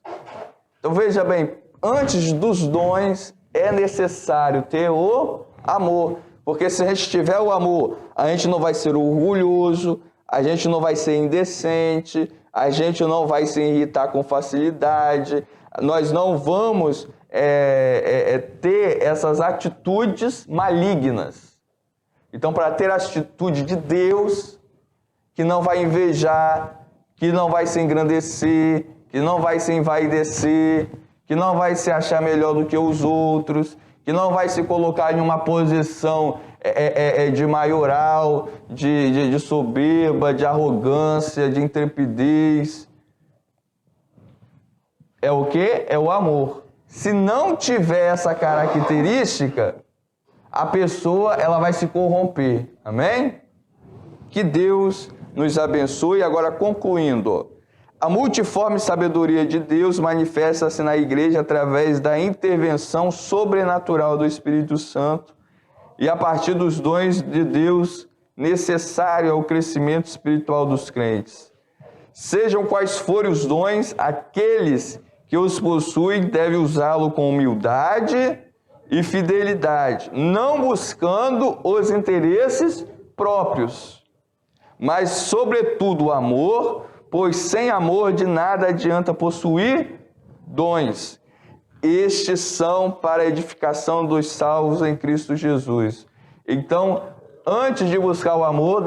Então veja bem, antes dos dons é necessário ter o amor, porque se a gente tiver o amor, a gente não vai ser orgulhoso, a gente não vai ser indecente, a gente não vai se irritar com facilidade, nós não vamos ter essas atitudes malignas. Então, para ter a atitude de Deus, que não vai invejar, que não vai se engrandecer, que não vai se envaidecer, que não vai se achar melhor do que os outros, que não vai se colocar em uma posição de maioral, de soberba, de arrogância, de intrepidez. É o quê? É o amor. Se não tiver essa característica, a pessoa ela vai se corromper. Amém? Que Deus nos abençoe. Agora, concluindo, a multiforme sabedoria de Deus manifesta-se na igreja através da intervenção sobrenatural do Espírito Santo e a partir dos dons de Deus necessários ao crescimento espiritual dos crentes. Sejam quais forem os dons, aqueles que os possuem devem usá-lo com humildade e fidelidade, não buscando os interesses próprios, mas, sobretudo, o amor, pois sem amor de nada adianta possuir dons. Estes são para a edificação dos salvos em Cristo Jesus. Então, antes de buscar o amor,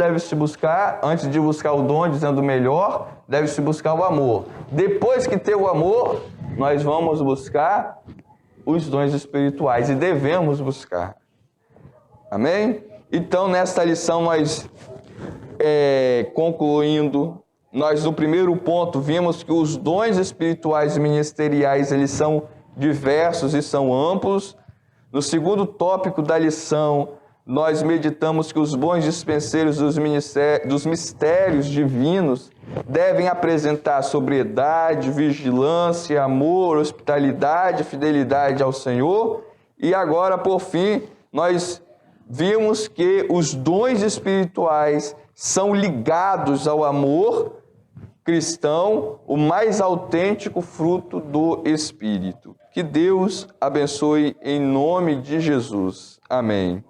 antes de buscar o dom, dizendo melhor, deve-se buscar o amor. Depois que ter o amor, nós vamos buscar os dons espirituais e devemos buscar. Amém? Então, nesta lição, nós, concluindo, nós no primeiro ponto vimos que os dons espirituais e ministeriais, eles são diversos e são amplos. No segundo tópico da lição, nós meditamos que os bons dispenseiros dos mistérios divinos devem apresentar sobriedade, vigilância, amor, hospitalidade, fidelidade ao Senhor. E agora, por fim, nós vimos que os dons espirituais são ligados ao amor cristão, o mais autêntico fruto do Espírito. Que Deus abençoe em nome de Jesus. Amém.